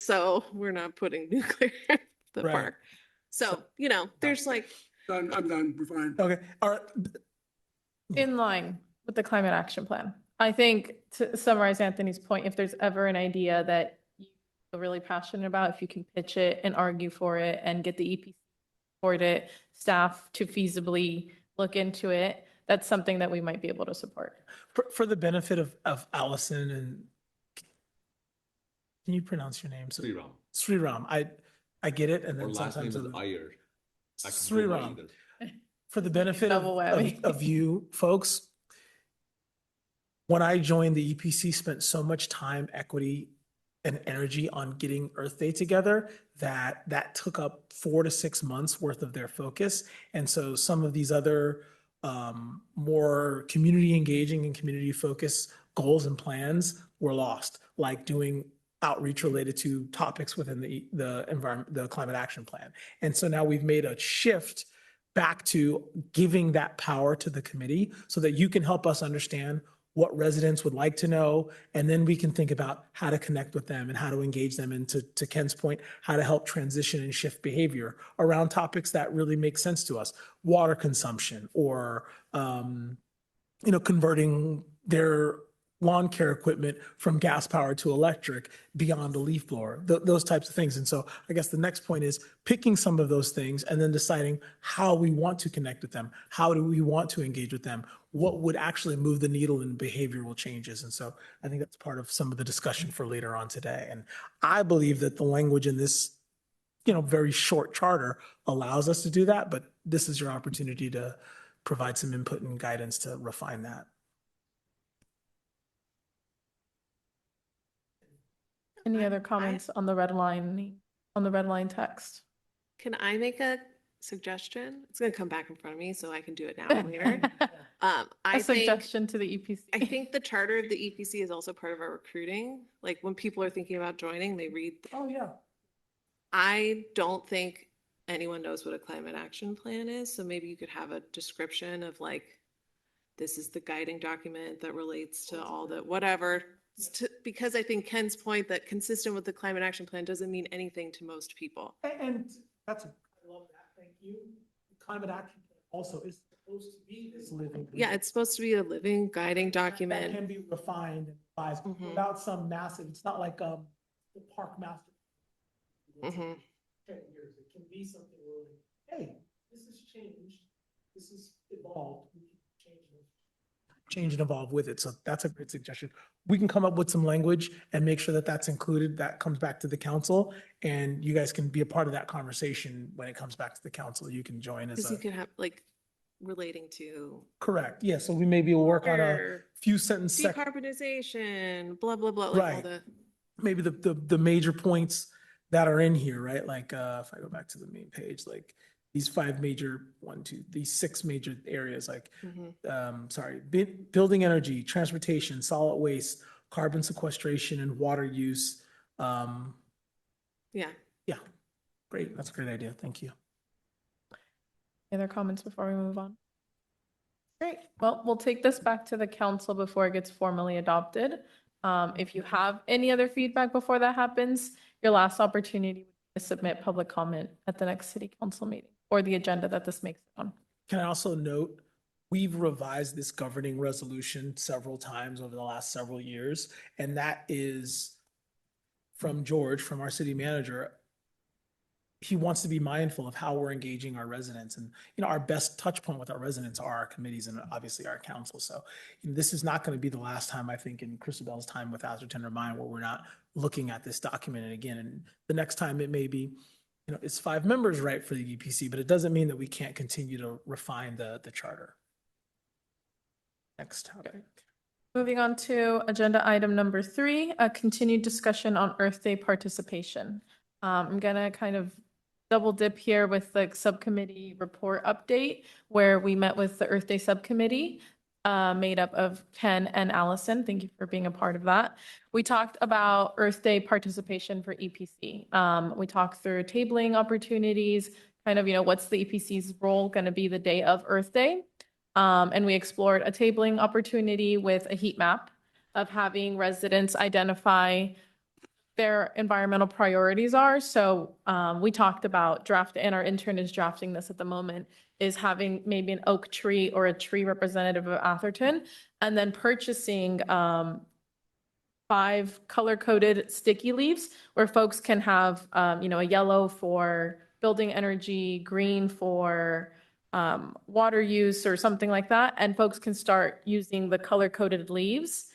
so we're not putting nuclear in the Right. park. So, you know, there's like, I'm done, we're fine. Okay, all right. In line with the climate action plan. I think to summarize Anthony's point, if there's ever an idea that you feel really passionate about, if you can pitch it and argue for it and get the EPC support it, staff to feasibly look into it, that's something that we might be able to support. For the benefit of Allison and, can you pronounce your name? Sriram. Sriram. I get it. And Or then last name is sometimes. Iyer. I can go Sriram. either. For the benefit Double whammy. of you folks, when I joined the EPC, spent so much time, equity, and energy on getting Earth Day together that took up 4 to 6 months worth of their focus. And so some of these other more community engaging and community focused goals and plans were lost, like doing outreach related to topics within the environment, the climate action plan. And so now we've made a shift back to giving that power to the committee so that you can help us understand what residents would like to know. And then we can think about how to connect with them and how to engage them. And to Ken's point, how to help transition and shift behavior around topics that really make sense to us. Water consumption or, converting their lawn care equipment from gas powered to electric beyond a leaf blower, those types of things. And so I guess the next point is picking some of those things and then deciding how we want to connect with them. How do we want to engage with them? What would actually move the needle in behavioral changes? And so I think that's part of some of the discussion for later on today. And I believe that the language in this, very short charter allows us to do that, but this is your opportunity to provide some input and guidance to refine that. Any other comments on the red line text? can I make a suggestion? It's gonna come back in front of me, so I can do it now or later. A I think, suggestion to the E EPC. I think the charter of the EPC is also part of our recruiting. Like when people are thinking about joining, they read. Oh, yeah. I don't think anyone knows what a climate action plan is, so maybe you could have a description of like, this is the guiding document that relates to all the whatever. Because I think Ken's point that consistent with the climate action plan doesn't mean anything to most people. And I love that. Thank you. Climate action plan also is supposed to be this living. Yeah, it's supposed to be a living guiding That document. can be refined and revised Mhm. without some massive, it's not like the park master. Mhm. 10 years. It can be something where, hey, this has changed, this has evolved, we can change and evolve with it. So that's a great suggestion. We can come up with some language and make sure that that's included, that comes back to the council, and you guys can be a part of that conversation when it comes back to the council. You can join as Because you a, could have like relating to correct, yeah, so we maybe will work on a water, few sentence decarbonization, blah, blah, blah, like all Right. the. maybe the major points that are in here, right? Like, if I go back to the main page, like these 5 major, these 6 major areas, like, Mhm. building energy, transportation, solid waste, carbon sequestration and water use. Yeah. Yeah, great. That's a great idea. Thank you. Any other comments before we move on? Great. Well, we'll take this back to the council before it gets formally adopted. If you have any other feedback before that happens, your last opportunity would be to submit public comment at the next city council meeting or the agenda that this makes it on. Can I also note, we've revised this governing resolution several times over the last several years, and that is from George, from our city manager. He wants to be mindful of how we're engaging our residents, and our best touch point with our residents are our committees and obviously our council. So this is not going to be the last time, I think, in Christabel's time with Atherton or mine, where we're not looking at this document again. And the next time it may be, it's 5 members, right, for the EPC, but it doesn't mean that we can't continue to refine the charter. Next topic. Moving on to agenda item number 3, a continued discussion on Earth Day participation. I'm gonna kind of double dip here with the subcommittee report update, where we met with the Earth Day subcommittee, made up of Ken and Allison. Thank you for being a part of that. We talked about Earth Day participation for EPC. We talked through tabling opportunities, kind of, what's the EPC's role going to be the day of Earth Day. And we explored a tabling opportunity with a heat map of having residents identify their environmental priorities are. So we talked about and our intern is drafting this at the moment, is having maybe an oak tree or a tree representative of Atherton, and then purchasing 5 color-coded sticky leaves where folks can have, a yellow for building energy, green for water use or something like that. And folks can start using the color-coded leaves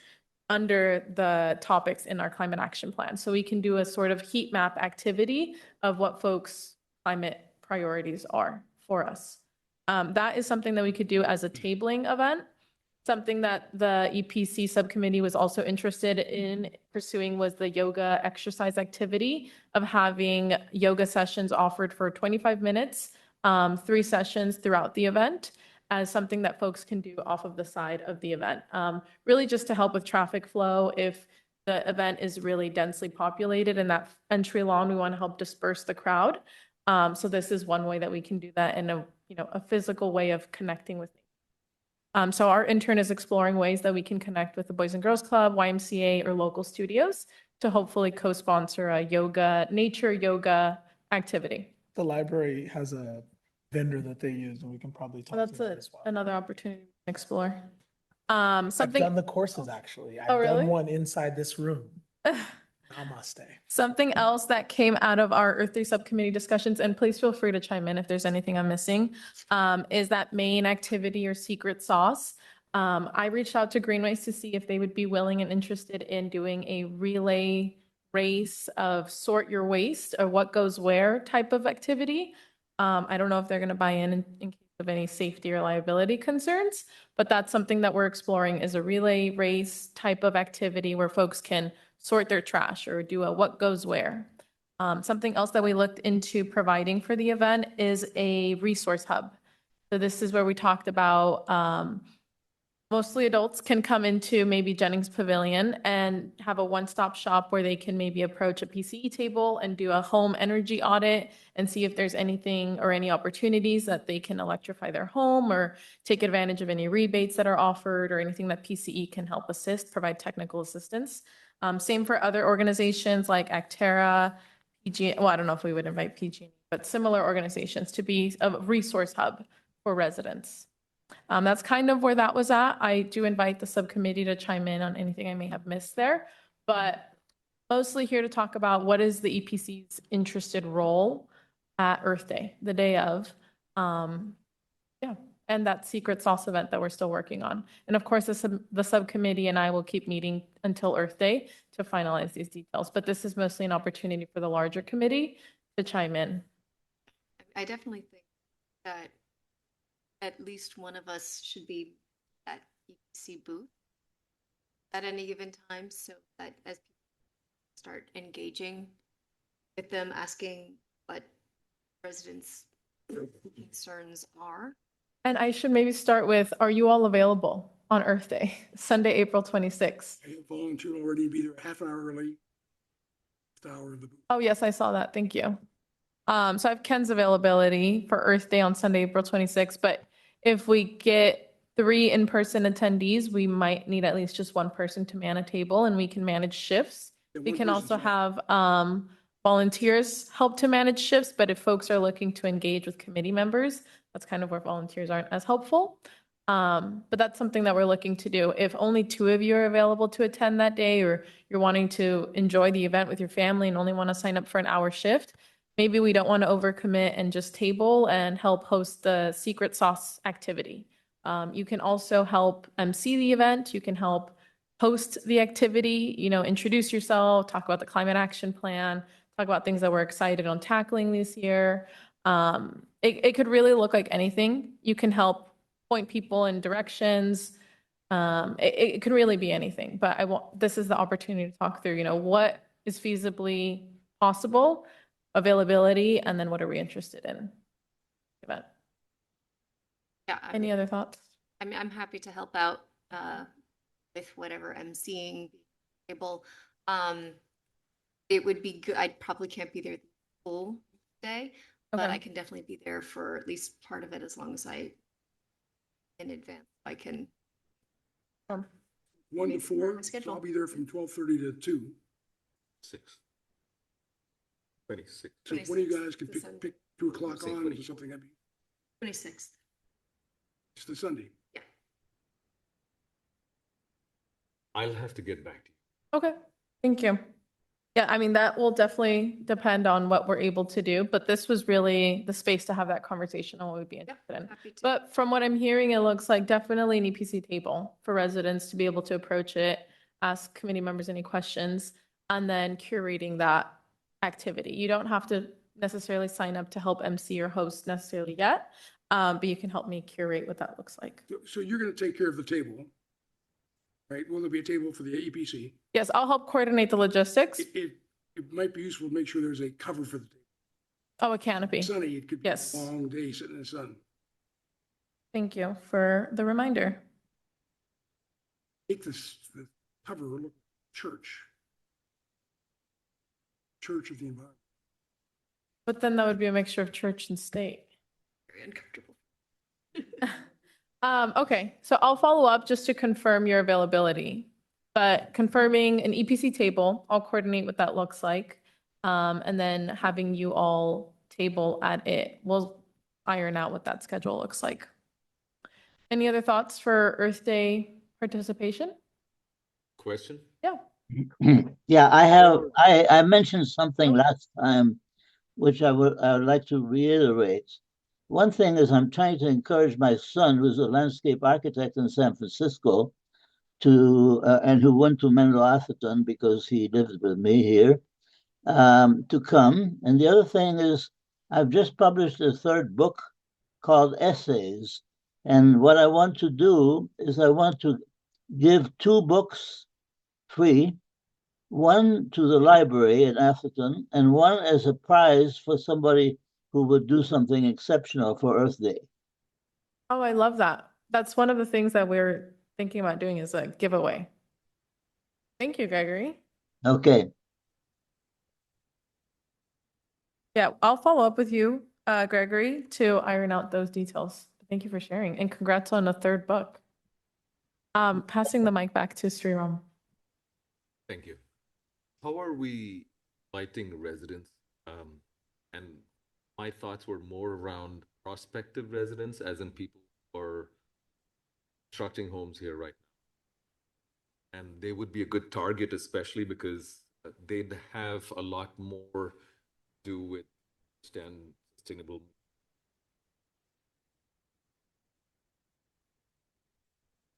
under the topics in our climate action plan. So we can do a sort of heat map activity of what folks' climate priorities are for us. That is something that we could do as a tabling event. Something that the EPC subcommittee was also interested in pursuing was the yoga exercise activity of having yoga sessions offered for 25 minutes, 3 sessions throughout the event, as something that folks can do off of the side of the event. Really just to help with traffic flow. If the event is really densely populated and that entry lawn, we want to help disperse the crowd. So this is one way that we can do that in a physical way of connecting with. So our intern is exploring ways that we can connect with the Boys and Girls Club, YMCA, or local studios to hopefully co-sponsor a nature yoga activity. The library has a vendor that they use, and we can probably talk Well, to that's them as well. another opportunity to explore. I've Something. done the courses, actually. Oh, I've really? done one inside this room. Namaste. Something else that came out of our Earth Day subcommittee discussions, and please feel free to chime in if there's anything I'm missing, is that main activity or secret sauce. I reached out to Greenways to see if they would be willing and interested in doing a relay race of sort your waste or what goes where type of activity. I don't know if they're going to buy in case of any safety or liability concerns, but that's something that we're exploring is a relay race type of activity where folks can sort their trash or do a what goes where. Something else that we looked into providing for the event is a resource hub. So this is where we talked about mostly adults can come into maybe Jennings Pavilion and have a one-stop shop where they can maybe approach a PCE table and do a home energy audit and see if there's anything or any opportunities that they can electrify their home or take advantage of any rebates that are offered or anything that PCE can help provide technical assistance. Same for other organizations like Actera, PG, well, I don't know if we would invite PG, but similar organizations to be a resource hub for residents. That's kind of where that was at. I do invite the subcommittee to chime in on anything I may have missed there, but mostly here to talk about what is the EPC's interested role at Earth Day, the day of. And that secret sauce event that we're still working on. And of course, the subcommittee and I will keep meeting until Earth Day to finalize these details. But this is mostly an opportunity for the larger committee to chime in. I definitely think that at least one of us should be at EPC booth at any given time, so that as people start engaging with them, asking what residents' concerns are. And I should maybe start with, are you all available on Earth Day, Sunday, April 26th? I have volunteered already to be there half an hour early. Hour of the booth. Oh, yes, I saw that. Thank you. So I have Ken's availability for Earth Day on Sunday, April 26th, but if we get 3 in-person attendees, we might need at least just 1 person to man a table and we can manage shifts. Yeah, We one can person's also fine. have volunteers help to manage shifts, but if folks are looking to engage with committee members, that's kind of where volunteers aren't as helpful. But that's something that we're looking to do. If only 2 of you are available to attend that day, or you're wanting to enjoy the event with your family and only want to sign up for an hour shift, maybe we don't want to overcommit and just table and help host the secret sauce activity. You can also help MC the event. You can help host the activity, introduce yourself, talk about the climate action plan, talk about things that we're excited on tackling this year. It could really look like anything. You can help point people in directions. It could really be anything, but this is the opportunity to talk through, what is feasibly possible, availability, and then what are we interested in? Event. Yeah, Any other thoughts? I'm happy to help out with whatever emceeing the table. It would be good. I probably can't be there the full day, but Okay. I can definitely be there for at least part of it as long as in advance I can. 1 to 4, so Schedule. I'll be there from 12:30 to 2. 6. 26. So if one of you guys could The pick, Sunday. pick 2 o'clock Say on 20. or something, that'd be, 26th. it's the Sunday. I'll have to get back to you. Okay, thank you. Yeah, I mean, that will definitely depend on what we're able to do, but this was really the space to have that conversation on what we'd be interested in. Happy to. But from what I'm hearing, it looks like definitely an EPC table for residents to be able to approach it, ask committee members any questions, and then curating that activity. You don't have to necessarily sign up to help MC or host necessarily yet, but you can help me curate what that looks like. So you're gonna take care of the table, right? Will there be a table for the EPC? Yes, I'll help coordinate the logistics. It might be useful to make sure there's a cover for the table. Oh, a canopy. Sunny, it could be a Yes. long day sitting in the sun. Thank you for the reminder. Take the cover, look, church. Church of the environment. But then that would be a mixture of church and state. Very uncomfortable. Okay, so I'll follow up just to confirm your availability. But confirming an EPC table, I'll coordinate what that looks like. And then having you all table at it, we'll iron out what that schedule looks like. Any other thoughts for Earth Day participation? Question? Yeah. Yeah, I mentioned something last time, which I would like to reiterate. One thing is I'm trying to encourage my son, who's a landscape architect in San Francisco, to and who went to Menlo Atherton because he lives with me here, to come. And the other thing is I've just published a third book called Essays. And what I want to do is I want to give 2 books free, one to the library in Atherton and one as a prize for somebody who would do something exceptional for Earth Day. Oh, I love that. That's one of the things that we're thinking about doing is a giveaway. Thank you, Gregory. Okay. Yeah, I'll follow up with you, Gregory, to iron out those details. Thank you for sharing and congrats on a third book. Passing the mic back to Sriram. Thank you. How are we inviting residents? And my thoughts were more around prospective residents, as in people who are constructing homes here right now. And they would be a good target, especially because they'd have a lot more to do with sustainable.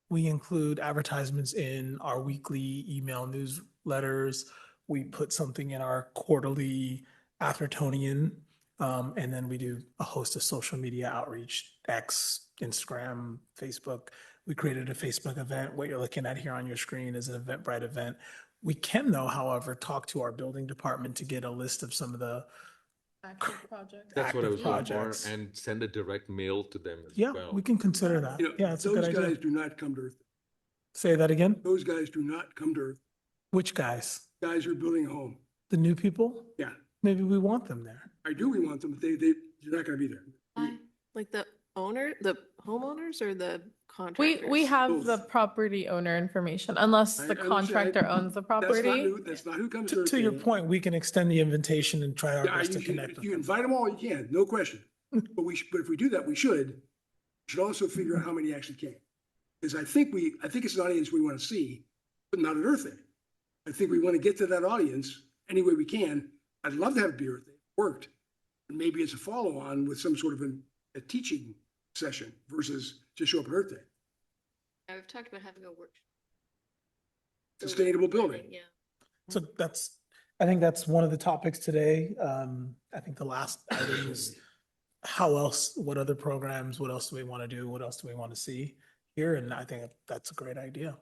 We include advertisements in our weekly email newsletters. We put something in our quarterly Athertonian. And then we do a host of social media outreach, X, Instagram, Facebook. We created a Facebook event. What you're looking at here on your screen is an Eventbrite event. We can, though, however, talk to our building department to get a list of some of the Active project. That's what I active was going for, projects. and send a direct mail to them as Yeah, well. we can consider that. You know, Yeah, it's a good those guys idea. do not come to Earth. Say that again. Those guys do not come to Earth. Which guys? Guys who are building a home. The new people? Yeah, Maybe we want them there. I do. We want them, but they're not gonna be there. Like the owner, the homeowners or the We contractors? have the Both. property owner information, unless I the understand. contractor owns the That's not property. who, that's not who comes to To, Earth to your Day. point, we can extend the invitation and try our Yeah, best to connect with you them. invite them all, you can, no question. But but if we do that, we should also figure out how many actually came. Because I think it's an audience we want to see, but not at Earth Day. I think we want to get to that audience any way we can. I'd love to have it be Earth Day, worked. And maybe it's a follow-on with some sort of a teaching session versus just show up at Earth Day. I've talked about having a workshop. Sustainable building. Yeah. So I think that's one of the topics today. I think the last item is how else, what other programs, what else do we want to do? What else do we want to see here? And I think that's a great idea.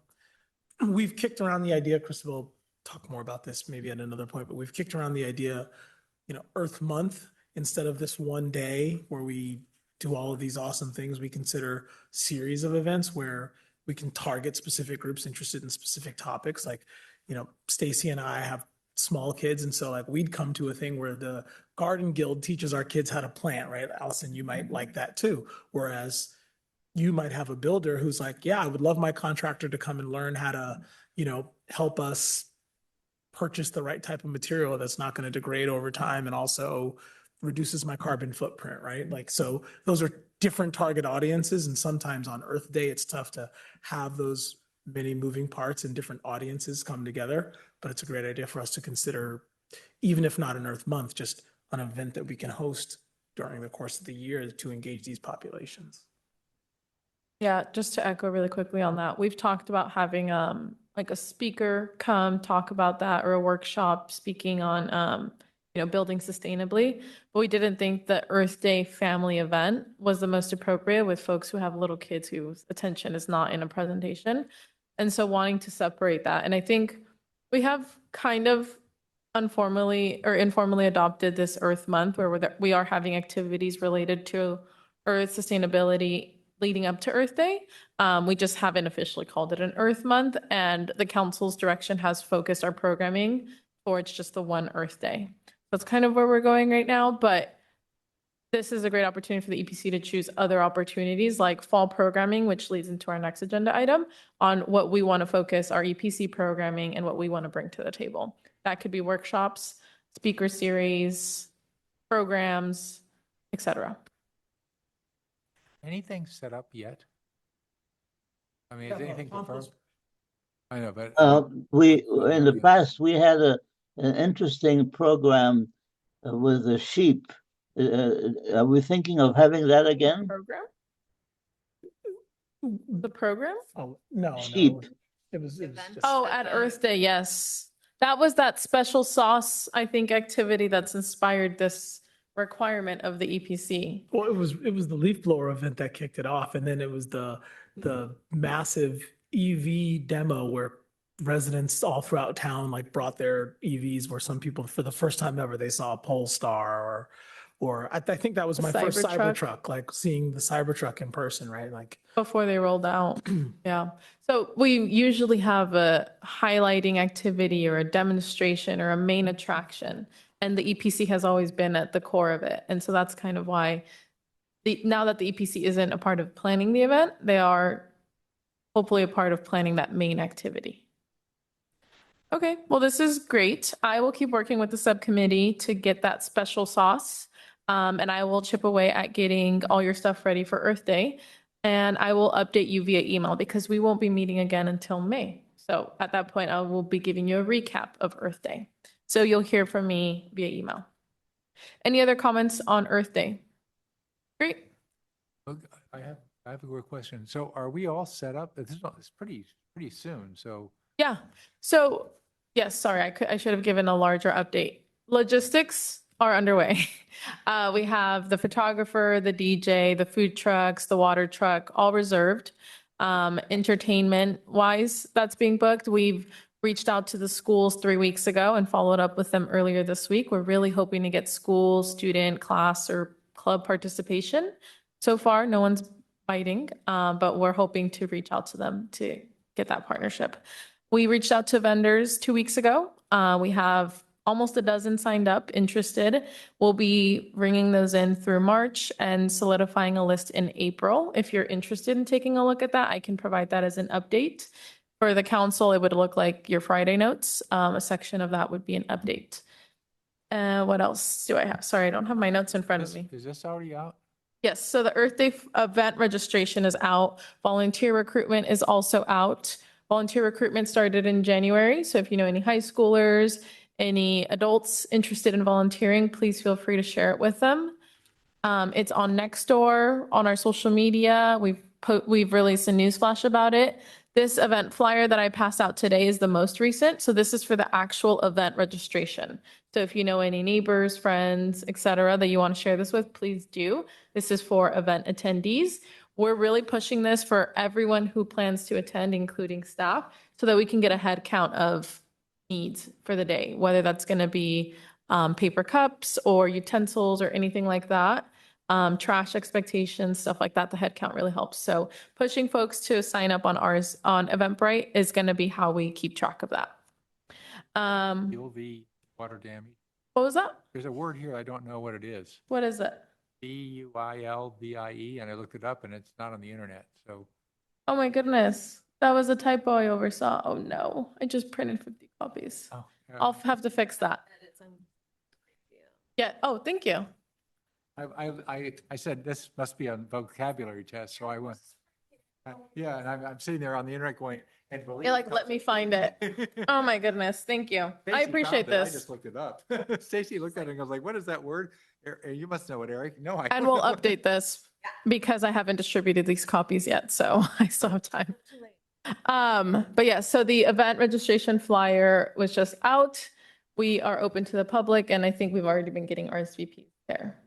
We've kicked around the idea, Crystal will talk more about this maybe at another point, but we've kicked around the idea, Earth Month, instead of this one day where we do all of these awesome things, we consider series of events where we can target specific groups interested in specific topics. Like, Stacy and I have small kids. And so we'd come to a thing where the Garden Guild teaches our kids how to plant, right? Allison, you might like that too. Whereas you might have a builder who's like, yeah, I would love my contractor to come and learn how to, help us purchase the right type of material that's not going to degrade over time and also reduces my carbon footprint, right? Like, so those are different target audiences. And sometimes on Earth Day, it's tough to have those many moving parts and different audiences come together. But it's a great idea for us to consider, even if not an Earth Month, just an event that we can host during the course of the year to engage these populations. Yeah, just to echo really quickly on that, we've talked about having like a speaker come talk about that, or a workshop speaking on building sustainably. But we didn't think the Earth Day family event was the most appropriate with folks who have little kids whose attention is not in a presentation. And so wanting to separate that. And I think we have kind of informally adopted this Earth Month, where we are having activities related to Earth sustainability leading up to Earth Day. We just haven't officially called it an Earth Month, and the council's direction has focused our programming towards just the one Earth Day. That's kind of where we're going right now, but this is a great opportunity for the EPC to choose other opportunities like fall programming, which leads into our next agenda item on what we want to focus our EPC programming and what we want to bring to the table. That could be workshops, speaker series, programs, etc. Anything set up yet? I mean, is anything confirmed? I know, but. We, in the past, we had an interesting program with the sheep. Are we thinking of having that again? Program? The program? Oh, no, Sheep. no. It was Event. just. Oh, at Earth Day, yes. That was that special sauce, I think, activity that's inspired this requirement of the E EPC. Well, it was the leaf blower event that kicked it off, and then it was the massive EV demo where residents all throughout town like brought their EVs, where some people for the first time ever they saw a Polestar or I think that was The my first Cybertruck. Cybertruck, like seeing the Cybertruck in person, right? Like Before they rolled out. Yeah. So we usually have a highlighting activity or a demonstration or a main attraction. And the EPC has always been at the core of it. And so that's kind of why now that the EPC isn't a part of planning the event, they are hopefully a part of planning that main activity. Okay, well, this is great. I will keep working with the subcommittee to get that special sauce. And I will chip away at getting all your stuff ready for Earth Day. And I will update you via email because we won't be meeting again until May. So at that point, I will be giving you a recap of Earth Day. So you'll hear from me via email. Any other comments on Earth Day? Great. Look, I have a quick question. So are we all set up? It's pretty soon, so. Yeah. So yes, sorry, I should have given a larger update. Logistics are underway. We have the photographer, the DJ, the food trucks, the water truck, all reserved. Entertainment wise, that's being booked. We've reached out to the schools 3 weeks ago and followed up with them earlier this week. We're really hoping to get school, student, class, or club participation. So far, no one's biting, but we're hoping to reach out to them to get that partnership. We reached out to vendors 2 weeks ago. We have almost a dozen signed up, interested. We'll be bringing those in through March and solidifying a list in April. If you're interested in taking a look at that, I can provide that as an update. For the council, it would look like your Friday notes. A section of that would be an update. What else do I have? Sorry, I don't have my notes in front of me. Is this already out? Yes, so the Earth Day event registration is out. Volunteer recruitment is also out. Volunteer recruitment started in January. So if you know any high schoolers, any adults interested in volunteering, please feel free to share it with them. It's on Nextdoor, on our social media. We've released a newsflash about it. This event flyer that I passed out today is the most recent. So this is for the actual event registration. So if you know any neighbors, friends, etc., that you want to share this with, please do. This is for event attendees. We're really pushing this for everyone who plans to attend, including staff, so that we can get a head count of needs for the day, whether that's going to be paper cups or utensils or anything like that. Trash expectations, stuff like that. The head count really helps. So pushing folks to sign up on ours on Eventbrite is going to be how we keep track of that. ULV water damage. What was that? There's a word here, I don't know what it is. What is it? BUILVIE, and I looked it up and it's not on the internet, so. Oh my goodness. That was a typo I oversaw. Oh no, I just printed 50 copies. Oh. I'll have to fix that. Yeah, oh, thank you. I said, this must be a vocabulary test, so I went. Yeah, and I'm sitting there on the internet going, and believe. You're like, let me find it. Oh, my goodness, thank you. I Stacy appreciate found it. I this. just looked it up. Stacy looked at it and goes like, what is that word? You must know it, Eric. No, I. And we'll update this because I haven't distributed these copies yet, so I still have time. But yeah, so the event registration flyer was just out. We are open to the public and I think we've already been getting RSVP there.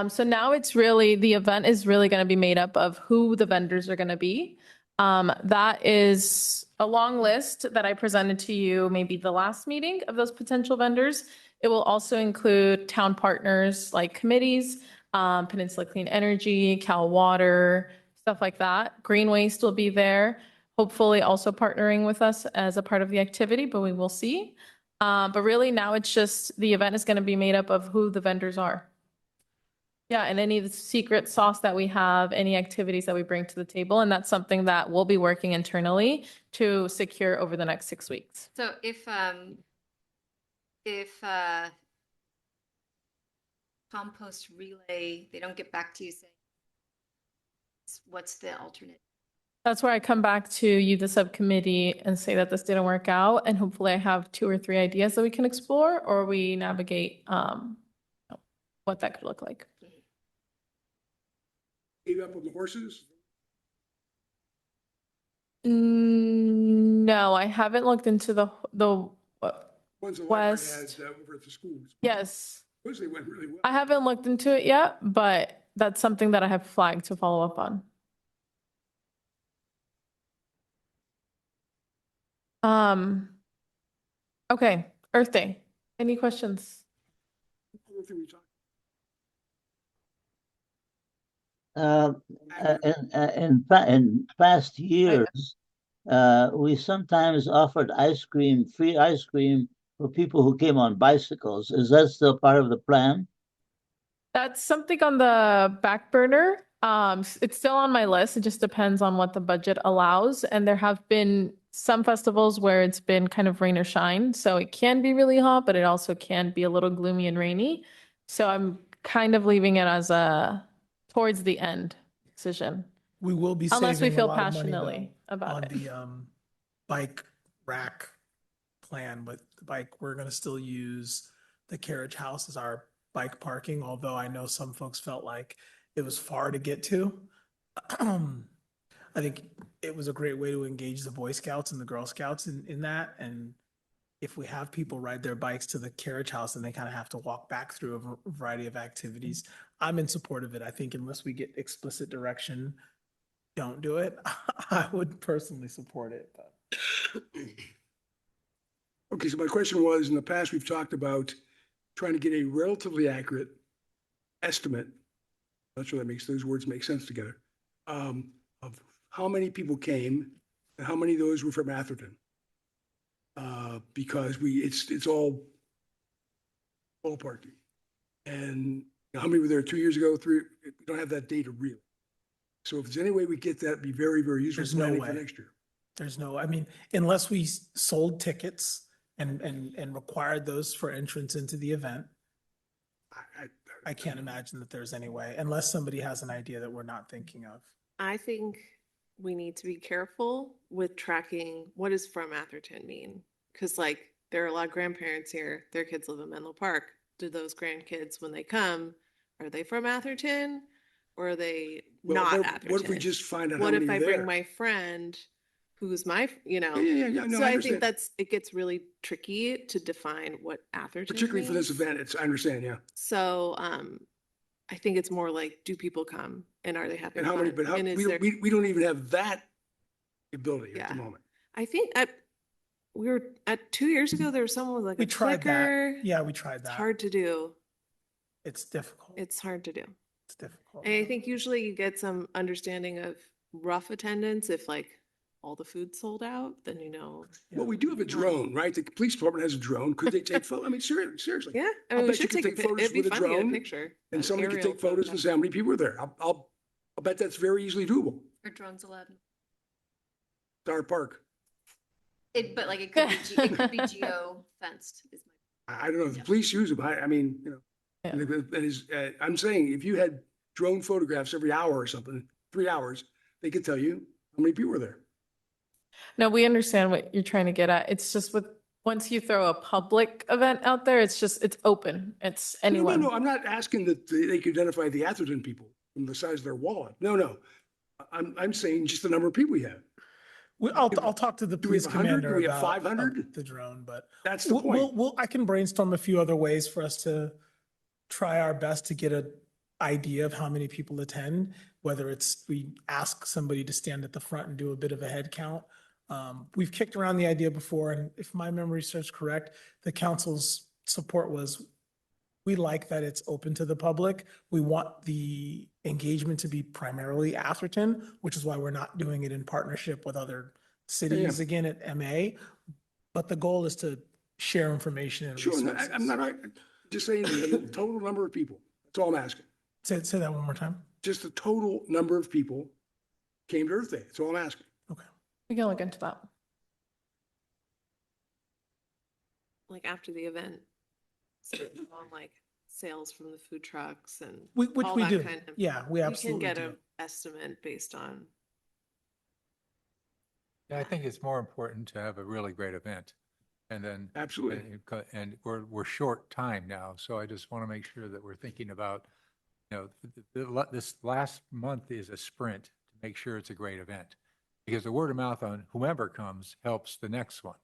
So now it's really, the event is really going to be made up of who the vendors are going to be. That is a long list that I presented to you, maybe the last meeting of those potential vendors. It will also include town partners like committees, Peninsula Clean Energy, Cal Water, stuff like that. Green Waste will be there, hopefully also partnering with us as a part of the activity, but we will see. But really now it's just, the event is going to be made up of who the vendors are. Yeah, and any of the secret sauce that we have, any activities that we bring to the table, and that's something that we'll be working internally to secure over the next 6 weeks. So if compost relay, they don't get back to you saying, what's the alternate? That's where I come back to you, the subcommittee, and say that this didn't work out, and hopefully I have 2 or 3 ideas that we can explore, or we navigate what that could look like. Gave up on the horses? No, I haven't looked into the Ones the library West. had over at the schools. yes. Those they went really well. I haven't looked into it yet, but that's something that I have flagged to follow up on. Okay, Earth Day. Any questions? Other thing we talked- In past years, we sometimes offered free ice cream for people who came on bicycles. Is that still part of the plan? That's something on the back burner. It's still on my list. It just depends on what the budget allows. And there have been some festivals where it's been kind of rain or shine. So it can be really hot, but it also can be a little gloomy and rainy. So I'm kind of leaving it as a towards the end decision. We will be Unless we saving a feel lot of money, passionately though, about on it. the bike rack plan with the bike. We're gonna still use the carriage house as our bike parking, although I know some folks felt like it was far to get to. I think it was a great way to engage the Boy Scouts and the Girl Scouts in that. And if we have people ride their bikes to the carriage house and they kind of have to walk back through a variety of activities, I'm in support of it. I think unless we get explicit direction, don't do it. I would personally support it, but. Okay, so my question was, in the past, we've talked about trying to get a relatively accurate estimate. Not sure that makes those words make sense together. Of how many people came and how many of those were from Atherton. Because it's all ballparking. And how many were there 2 years ago, 3? We don't have that data really. So if there's any way we get that, it'd be very, very useful There's no planning for way. next year. There's no, I mean, unless we sold tickets and required those for entrance into the event, I can't imagine that there's any way, unless somebody has an idea that we're not thinking of. I think we need to be careful with tracking what does from Atherton mean? Because like there are a lot of grandparents here, their kids live in Menlo Park. Do those grandkids, when they come, are they from Atherton or are they Well, not what if we Atherton? just find out how What many if I are there? bring my friend who's my, Yeah, no, So I I think understand. it gets really tricky to define what Atherton Particularly for this means. event, I understand, yeah. So, I think it's more like, do people come and are they having And how many, fun? but how, And is we there- we don't even have that ability at Yeah. the moment. I think we were at 2 years ago, there was someone with like We a tried clicker. that. Yeah, we tried It's that. hard to do. It's difficult. It's hard to do. It's difficult. And I think usually you get some understanding of rough attendance. If like all the food's sold out, then you know. Yeah. Well, we do have a drone, right? The police department has a drone. Could they take photos? I mean, seriously. Yeah, I I'll mean, we bet you should could take a take photos it'd be with a fun to get a drone, picture. And an somebody could aerial take photos and say how many people were there. I'll bet that's very easily doable. Are drones allowed? Star Park. But like it could be, it could be geo fenced is my. I don't know, the police use them, I mean, you know. Yeah. and that is, I'm saying, if you had drone photographs every hour or something, 3 hours, they could tell you how many people were there. No, we understand what you're trying to get at. It's just with, once you throw a public event out there, it's just, it's open. It's anyone. No, I'm not asking that they could identify the Atherton people from the size of their wallet. No. I'm saying just the number of people you have. I'll talk to the Do we have police 100? commander Do we have about 500? the drone, but That's the point. I can brainstorm a few other ways for us to try our best to get an idea of how many people attend, whether it's we ask somebody to stand at the front and do a bit of a head count. We've kicked around the idea before, and if my memory serves correct, the council's support was, we like that it's open to the public. We want the engagement to be primarily Atherton, which is why we're not doing it in partnership with other cities, again, at MA. But the goal is to share information and Sure, resources. I'm not, just saying the total number of people. That's all I'm asking. Say that one more time. Just the total number of people came to Earth Day. That's all I'm asking. Okay. We can look into that. Like after the event, so on like sales from the food trucks and Which all we that do. kind of. Yeah, we absolutely We can get do. an estimate based on. Yeah, I think it's more important to have a really great event. And then, Absolutely. and we're short time now, so I just want to make sure that we're thinking about, you know, this last month is a sprint to make sure it's a great event. Because the word of mouth on whomever comes helps the next one.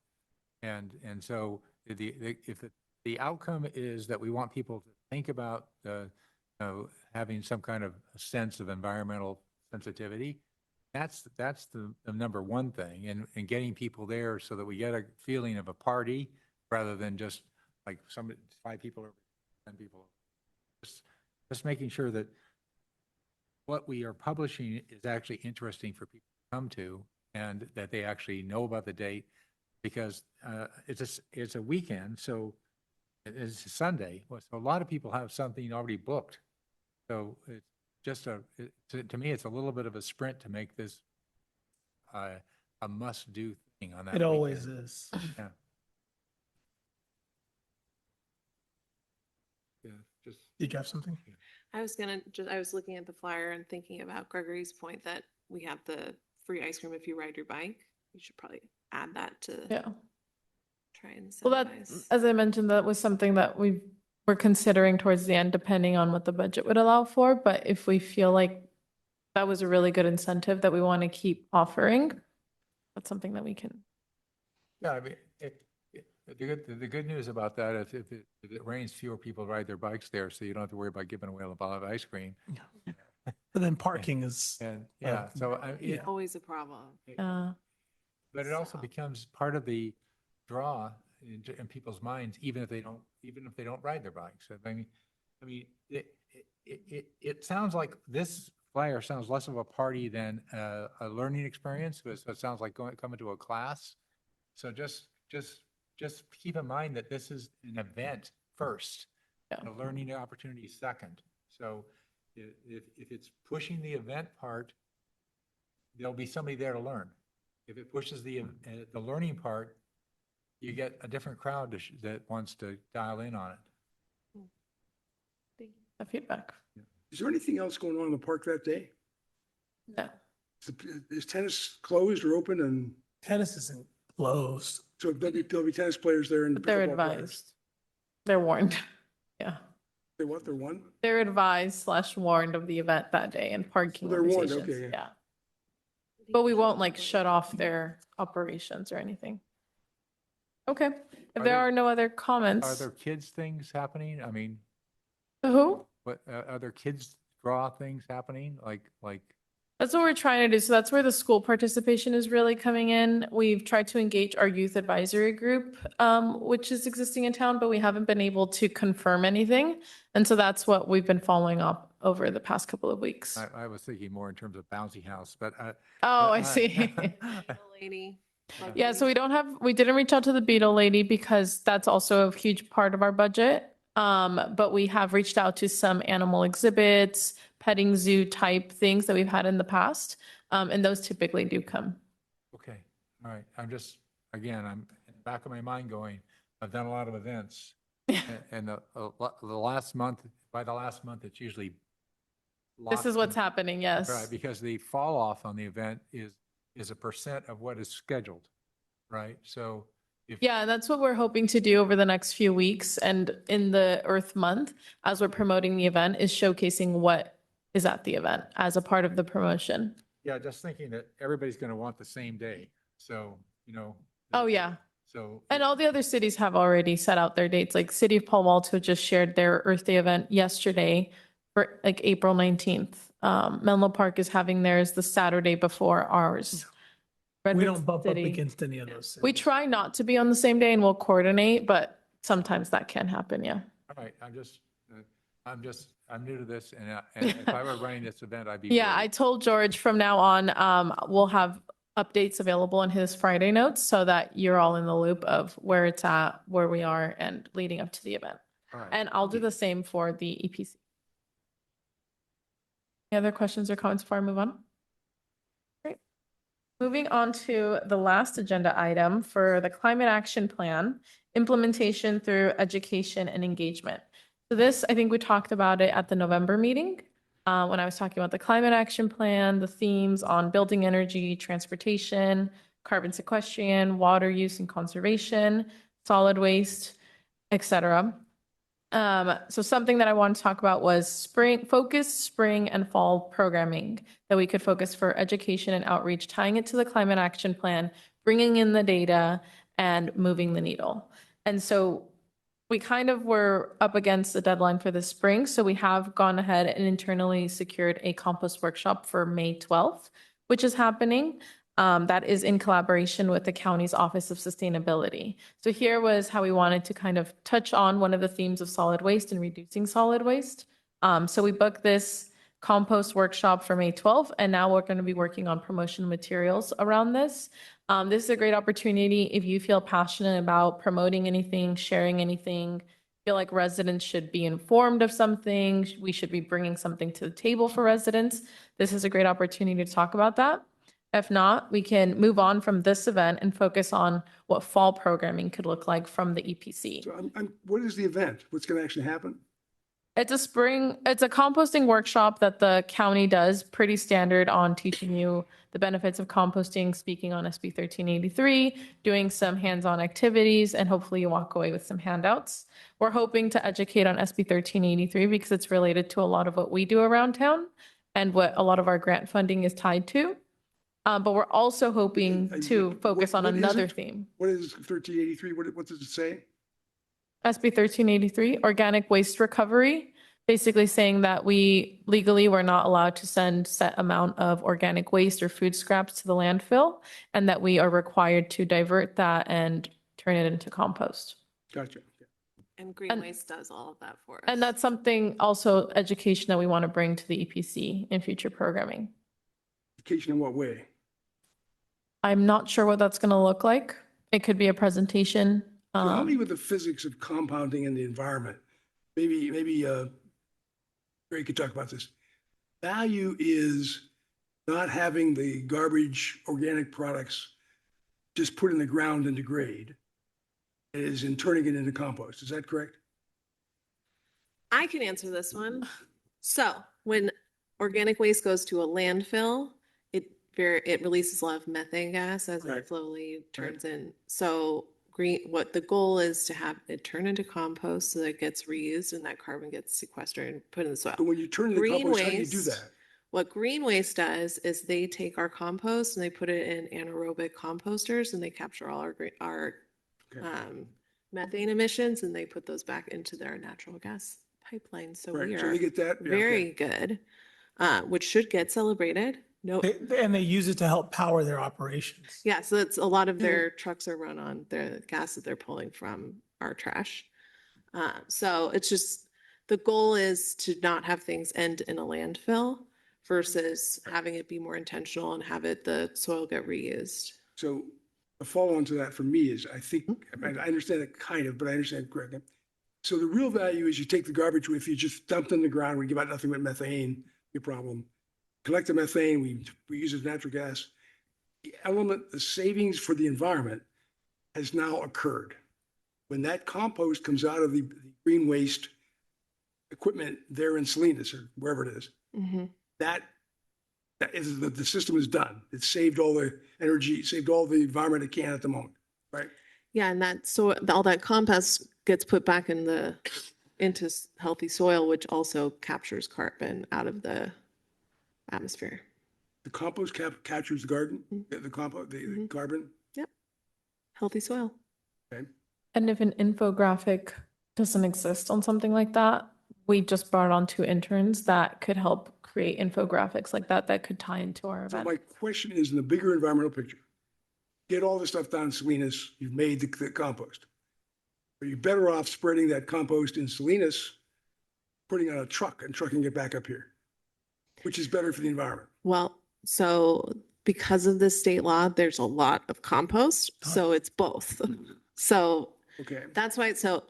And so if the outcome is that we want people to think about, you know, having some kind of sense of environmental sensitivity, that's the number one thing, and getting people there so that we get a feeling of a party rather than just like 5 people or 10 people. Just making sure that what we are publishing is actually interesting for people to come to, and that they actually know about the date, because it's a weekend, so it's a Sunday. So a lot of people have something already booked. So it's just to me, it's a little bit of a sprint to make this a must-do thing on that It always weekend. is. Yeah. Yeah, just. Did you have something? I was looking at the flyer and thinking about Gregory's point that we have the free ice cream if you ride your bike. You should probably add that to Yeah. try and Well, that, incentivize. as I mentioned, that was something that we were considering towards the end, depending on what the budget would allow for. But if we feel like that was a really good incentive that we want to keep offering, that's something that we can. Yeah, I mean, the good news about that is if it rains, fewer people ride their bikes there, so you don't have to worry about giving away a lot of ice cream. But then parking is, And yeah, so yeah. Always a problem. but it also So- becomes part of the draw in people's minds, even if they don't ride their bikes. I mean, it sounds like this flyer sounds less of a party than a learning experience. So it sounds like coming to a class. So just keep in mind that this is an event first, Yeah. and a learning opportunity second. So if it's pushing the event part, there'll be somebody there to learn. If it pushes the learning part, you get a different crowd that wants to dial in on it. The feedback. Is there anything else going on in the park that day? No. Is tennis closed or open? And tennis isn't closed. so there'll be tennis players there and. But they're pickleball players. advised. They're warned. Yeah. They what? They're one? They're advised / warned of the event that day and parking They're warned, limitations. okay, yeah. Yeah. But we won't like shut off their operations or anything. Okay. If Are there there- are no other Are comments. there kids things happening? I mean, Who? what, are there kids draw things happening? Like, That's what we're trying to do. So that's where the school participation is really coming in. We've tried to engage our youth advisory group, which is existing in town, but we haven't been able to confirm anything. And so that's what we've been following up over the past couple of weeks. I was thinking more in terms of bouncy house, but. Oh, I but, see. Lady. bug Yeah, so lady. we didn't reach out to the Beetle Lady because that's also a huge part of our budget. But we have reached out to some animal exhibits, petting zoo type things that we've had in the past. And those typically do come. Okay, all right. I'm just, again, I'm in the back of my mind going, I've done a lot of events. And the last month, by the last month, it's usually. This lots is what's of- happening, yes. Right, because the fall off on the event is a percent of what is scheduled, right? So if. Yeah, and that's what we're hoping to do over the next few weeks. And in the Earth Month, as we're promoting the event, is showcasing what is at the event as a part of the promotion. Yeah, just thinking that everybody's going to want the same day. So, you know. Oh, yeah. So. And all the other cities have already set out their dates. Like City of Palo Alto just shared their Earth Day event yesterday for like April 19th. Menlo Park is having theirs the Saturday before ours. We Redwood don't bump up City- against any of those. We cities. try not to be on the same day and we'll coordinate, but sometimes that can happen, yeah. All right, I'm new to this and if I were running this event, I'd be. Yeah, I worried. told George from now on, we'll have updates available in his Friday notes so that you're all in the loop of where it's at, where we are, and leading up to the event. All right. And I'll do the same for the EPC. Any other questions or comments before I move on? Great. Moving on to the last agenda item for the Climate Action Plan, implementation through education and engagement. So this, I think we talked about it at the November meeting, when I was talking about the Climate Action Plan, the themes on building energy, transportation, carbon sequestration, water use and conservation, solid waste, et cetera. So something that I wanted to talk about was focused spring and fall programming that we could focus for education and outreach, tying it to the Climate Action Plan, bringing in the data and moving the needle. And so we kind of were up against the deadline for the spring. So we have gone ahead and internally secured a compost workshop for May 12th, which is happening. That is in collaboration with the county's Office of Sustainability. So here was how we wanted to kind of touch on one of the themes of solid waste and reducing solid waste. So we booked this compost workshop for May 12th, and now we're going to be working on promotion materials around this. This is a great opportunity if you feel passionate about promoting anything, sharing anything, feel like residents should be informed of something, we should be bringing something to the table for residents. This is a great opportunity to talk about that. If not, we can move on from this event and focus on what fall programming could look like from the EPC. So what is the event? What's going to actually happen? It's a composting workshop that the county does, pretty standard on teaching you the benefits of composting, speaking on SB 1383, doing some hands-on activities, and hopefully you walk away with some handouts. We're hoping to educate on SB 1383 because it's related to a lot of what we do around town and what a lot of our grant funding is tied to. But we're also hoping to focus on What is another it? theme. What is 1383? What does it say? SB 1383, organic waste recovery, basically saying that we're not allowed to send set amount of organic waste or food scraps to the landfill, and that we are required to divert that and turn it into compost. Gotcha. And Green Waste does all of that for us. And that's something also education that we want to bring to the EPC in future programming. Education in what way? I'm not sure what that's going to look like. It could be a presentation. So help me with the physics of compounding in the environment. Maybe Ray could talk about this. Value is not having the garbage organic products just put in the ground and degrade. It is in turning it into compost. Is that correct? I can answer this one. So when organic waste goes to a landfill, it releases a lot of methane gas as Right. it slowly turns in. So what the goal is to have it turn into compost so that it gets reused and that carbon gets sequestered and put in the soil. But when you turn it into Green compost, how do you do waste, that? What Green Waste does is they take our compost and they put it in anaerobic composters and they capture all our Okay. methane emissions and they put those back into their natural gas pipeline. So Right, we so are they get that? Yeah, okay. very good, which should get celebrated. No, And they use it to help power their operations. yeah, so it's a lot of their trucks are run on the gas that they're pulling from our trash. So it's just, the goal is to not have things end in a landfill versus having it be more intentional and have the soil get reused. So a follow-on to that for me is, I think, I understand it kind of, but I understand it correctly. So the real value is you take the garbage with you, just dump it in the ground, we give out nothing but methane, your problem. Collect the methane, we use it as natural gas. The element, the savings for the environment has now occurred. When that compost comes out of the green waste equipment there in Salinas or wherever it is, Mhm. that is, the system is done. It's saved all the energy, saved all the environment it can at the moment, right? Yeah, and that, so all that compost gets put back into healthy soil, which also captures carbon out of the atmosphere. The compost captures the garden, Mhm. the compost, the Mhm. carbon. Healthy soil. Okay. And if an infographic doesn't exist on something like that, we just brought on 2 interns that could help create infographics like that that could tie into our So event. my question is, in the bigger environmental picture, get all this stuff down in Salinas, you've made the compost. Are you better off spreading that compost in Salinas, putting it on a truck and trucking it back up here? Which is better for the environment? Well, so because of this state law, there's a lot of compost, so it's both. So Okay. that's why, so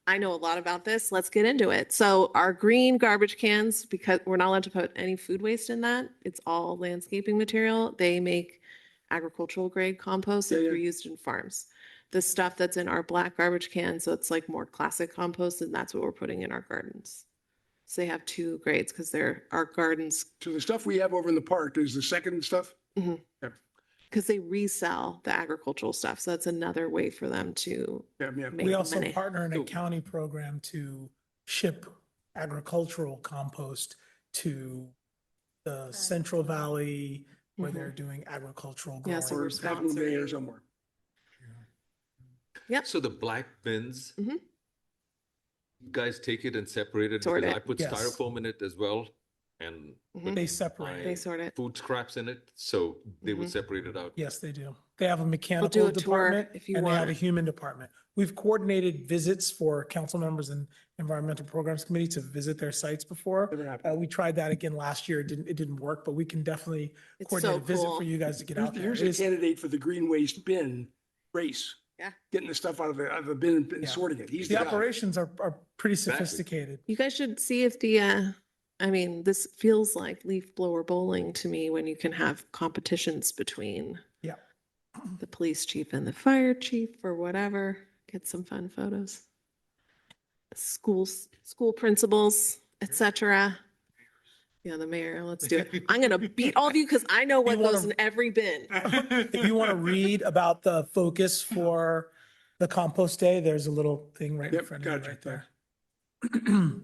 I know a lot about this. Let's get into it. So our green garbage cans, because we're not allowed to put any food waste in that, it's all landscaping material. They make agricultural grade compost if Yeah, you're yeah. used in farms. The stuff that's in our black garbage cans, so it's like more classic compost, and that's what we're putting in our gardens. So they have 2 grades because they're our gardens, So the stuff we have over in the park is the second stuff? because they resell the agricultural stuff. So that's another way for them to Yeah, yeah. make We also money. partner in a So- county program to ship agricultural compost to the Central Valley where Mhm. they're doing agricultural Yeah, so growing. we're Or Pablo Bay or sponsoring. somewhere. Yep. So the black bins, Mhm. you guys take it and separate it Sort because it. I put Yes. styrofoam in it as well and Mhm. put They separate. They it. sort it. food scraps in it, so they would Mhm. separate it out. Yes, they do. They have a do mechanical a tour department if you and they have a want. human department. We've coordinated visits for council members and environmental programs committee to visit their sites before. Never happened. We tried that again last year. It didn't work, but we can definitely It's coordinate so a visit cool. for you guys to get out there. Here's It a is- candidate for the green waste bin race. Yeah. Getting the stuff out of the bin and Yeah. sorting it. He's The the guy. operations are pretty Exactly. sophisticated. You guys should see if the, I mean, this feels like leaf blower bowling to me when you can have competitions between Yeah. the police chief and the fire chief or whatever. Get some fun photos. Schools, school principals, etc. Yeah, the mayor, let's do it. I'm gonna beat all of you because I know what You wanna- goes in every bin. If you want to read about the focus for the compost day, there's a little thing right in Yep, front of you gotcha, right there.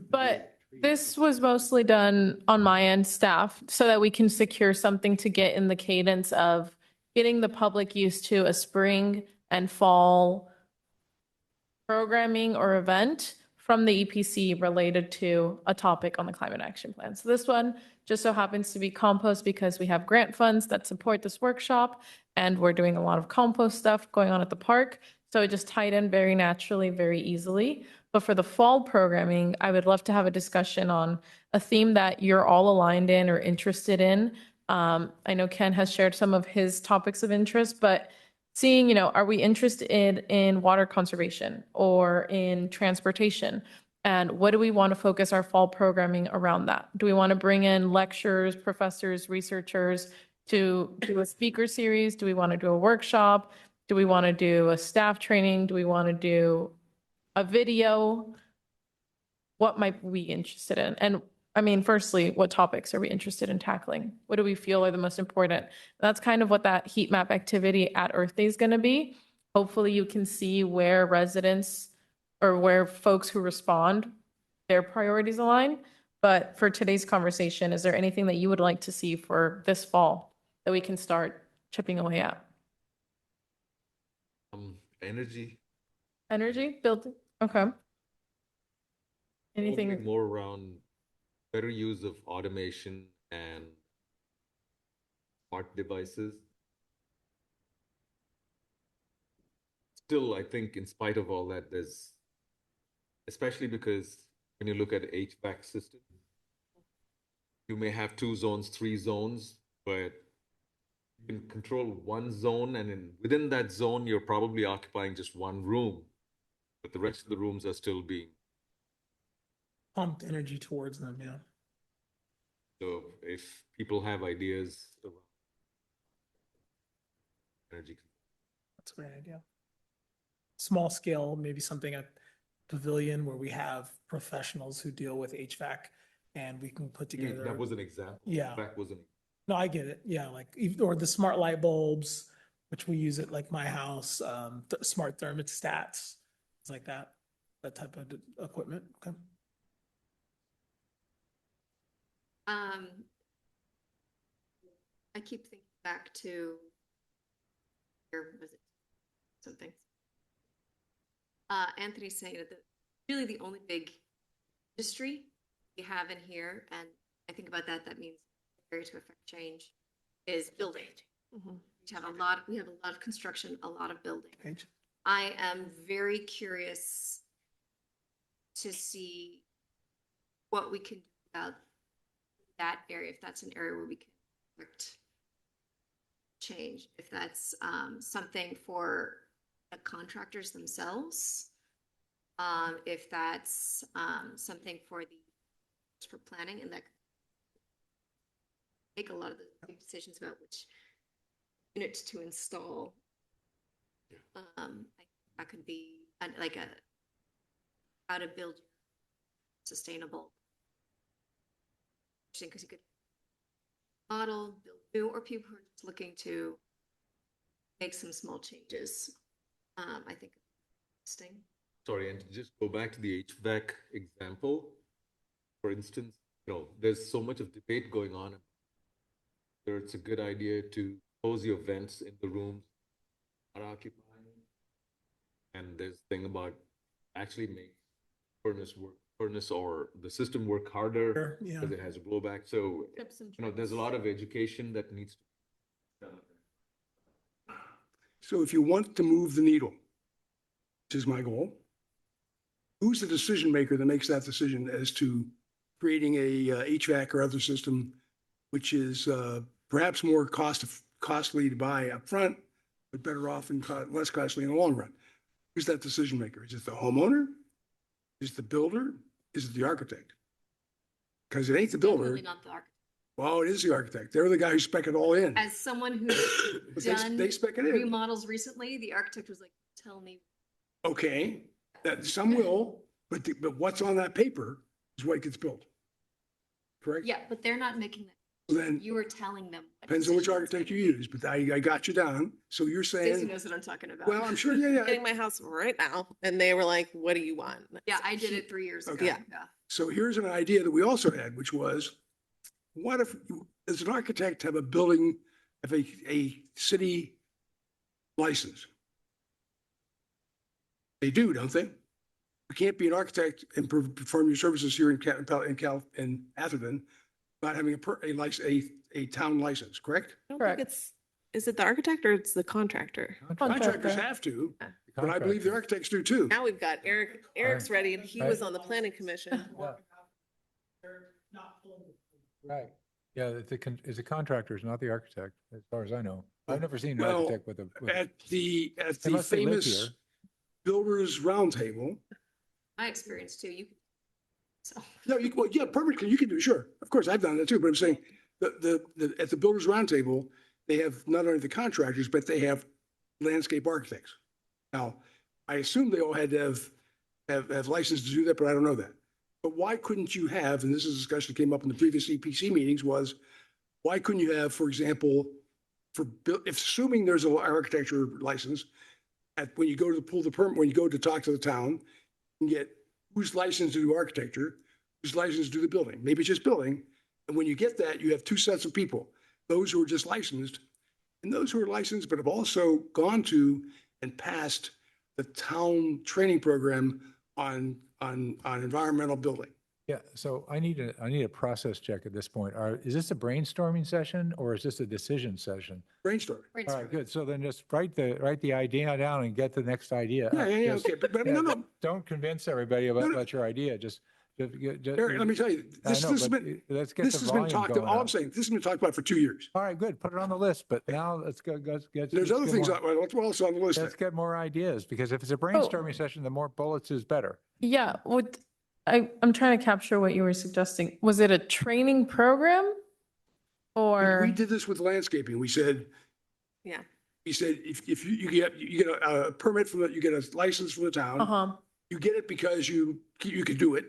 But this was mostly done on my end, staff, so that we can secure something to get in the cadence of getting the public used to a spring and fall programming or event from the EPC related to a topic on the climate action plan. So this one just so happens to be compost because we have grant funds that support this workshop and we're doing a lot of compost stuff going on at the park. So it just tied in very naturally, very easily. But for the fall programming, I would love to have a discussion on a theme that you're all aligned in or interested in. I know Ken has shared some of his topics of interest, but seeing, are we interested in water conservation or in transportation? And what do we want to focus our fall programming around that? Do we want to bring in lecturers, professors, researchers to do a speaker series? Do we want to do a workshop? Do we want to do a staff training? Do we want to do a video? What might we be interested in? And I mean, firstly, what topics are we interested in tackling? What do we feel are the most important? That's kind of what that heat map activity at Earth Day is going to be. Hopefully you can see where residents or where folks who respond, their priorities align. But for today's conversation, is there anything that you would like to see for this fall that we can start chipping away at? Energy. Energy, building, okay. Probably Anything, more around better use of automation and smart devices. Still, I think in spite of all that, there's, especially because when you look at HVAC system, you may have 2 zones, 3 zones, but you can control 1 zone, and within that zone, you're probably occupying just 1 room, but the rest of the rooms are still being. Pumped energy towards them, yeah. So if people have ideas around energy, That's a great idea. small scale, maybe something at Pavilion where we have professionals who deal with HVAC and we can put together. That was an example. Yeah. That wasn't. No, I get it. Yeah, like, or the smart light bulbs, which we use at like my house, smart thermostats, things like that, that type of equipment. Okay. I keep thinking back to here was it something. Anthony's saying that really the only big industry we have in here, and I think about that, that means area to affect change is building. Mhm. We have a lot of construction, a lot of building. Page. I am very curious to see what we can do about that area, if that's an area where we can affect change, if that's something for the contractors themselves, if that's something for planning, and that make a lot of the big decisions about which units to install. That could be like how to build sustainable. Because you could model, build new, or people who are just looking to make some small changes. I think interesting. Sorry, and to just go back to the HVAC example, for instance, there's so much of debate going on. Whether it's a good idea to close your vents in the rooms not occupied. And there's a thing about actually make furnace or the system work harder Sure, yeah. because it has a blowback. So, there's a lot of education that needs to be done. So if you want to move the needle, which is my goal, who's the decision maker that makes that decision as to creating a HVAC or other system, which is perhaps more costly to buy up front, but better off and less costly in the long run? Who's that decision maker? Is it the homeowner? Is it the builder? Is it the architect? Because it ain't the builder. Definitely not the architect. Well, it is the architect. They're the guy who spec it all in. As someone who's But done they spec it in. remodels recently, the architect was like, tell me. Okay, that some will, but what's on that paper is what gets built. Correct? Yeah, but they're not making that. Then You were telling them. what depends on which decisions architect they you made. use, but I got you down. So you're Stacey saying, knows what I'm talking about. well, I'm sure, yeah. Getting my house right now, and they were like, "What do you want?" Yeah, I did it 3 years ago. Okay. Yeah. So here's an idea that we also had, which was, what if, does an architect have a building, have a city license? They do, don't they? You can't be an architect and perform your services here in Atherton, not having a town license, correct? I don't Correct. think is it the architect or it's the contractor? Contractors have to, but I believe the architects do too. Now we've got Eric's ready, and he was on the planning commission. Right. Yeah, it's the contractors, not the architect, as far as I know. I've never seen an Well, architect with a. At the Unless they live famous here. Builders Roundtable, My experience too, so. no, well, yeah, perfectly, you can do, sure. Of course, I've done that too, but I'm saying at the Builders Roundtable, they have not only the contractors, but they have landscape architects. Now, I assume they all had to have license to do that, but I don't know that. But why couldn't you have, and this is a discussion that came up in the previous EPC meetings, was why couldn't you have, for example, if assuming there's an architecture license, when you go to pull the permit, when you go to talk to the town, you get who's licensed to do architecture, who's licensed to do the building, maybe it's just building. And when you get that, you have two sets of people, those who are just licensed and those who are licensed, but have also gone to and passed the town training program on environmental building. Yeah, so I need a process check at this point. Is this a brainstorming session or is this a decision session? Brainstorm. All right, good. So then just write the idea down and get the next idea. Yeah, Just- okay, but I mean, yeah, no. Don't convince everybody No. about your idea. Just. Eric, let me tell you, this has been, Let's get this the has been volume talked, going all I'm up. saying, this has been talked about for 2 years. All right, good. Put it on the list, but now let's go, get. There's other things, what's also on the list? Let's get more ideas, because if it's a brainstorming session, the more bullets is better. Yeah, I'm trying to capture what you were suggesting. Was it a training program? We Or, did this with landscaping. We said, Yeah. He said, if you get a permit from you get a license from the town, Uh-huh. you get it because you could do it.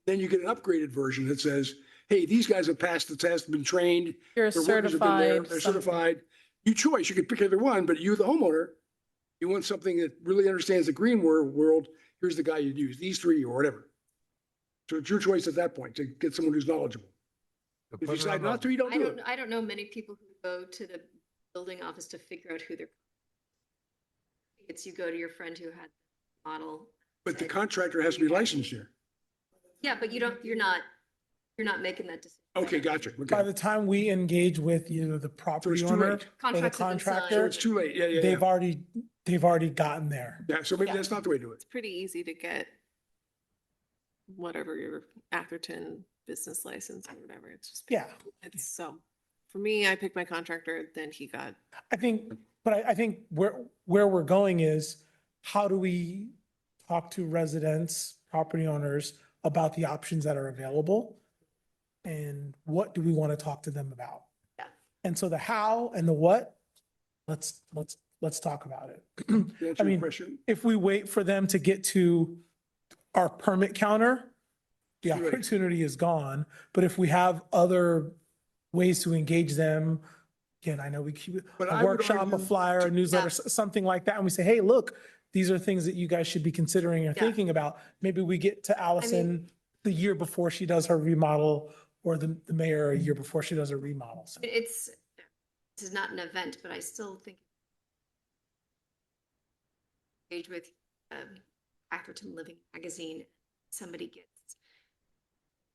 Then you get an upgraded version that says, hey, these guys have passed the test, been trained. You're their workers have been there, certified. They're something. certified. You choice, you could pick either one, but you, the homeowner, you want something that really understands the green world, here's the guy you'd use, these three or whatever. So it's your choice at that point to get someone who's knowledgeable. So If you put it decide on not the- to, you don't do it. I don't know many people who go to the building office to figure out who they're. It's you go to your friend who had the model. But the say, contractor has to be licensed here. Yeah, but you're not making that decision. Okay, gotcha. By Okay. the time we engage with either the So property it's too owner late. or the Contracts have been signed. So contractor, it's too late. Yeah, yeah, they've yeah. already gotten there. Yeah, so maybe that's not the way to do it. It's pretty easy to get whatever your Atherton business license or whatever. It's just. Yeah. It's so, for me, I picked my contractor, then he got, I think, but I think where we're going is, how do we talk to residents, property owners about the options that are available? And what do we want to talk to them about? Yeah. And so the how and the what, let's talk about it. To answer your mean, question, If we wait for them to get to our permit counter, the Too late. opportunity is gone. But if we have other ways to engage them, again, I know we keep But a I would workshop, a argue- flyer, a newsletter, something like that. And we say, hey, look, these are things that you guys should be considering or Yeah. thinking about. Maybe we get to Allison the year before she does her remodel, or the mayor a year before she does her remodel. So This is not an event, but I still think engage with Atherton Living Magazine. Somebody gets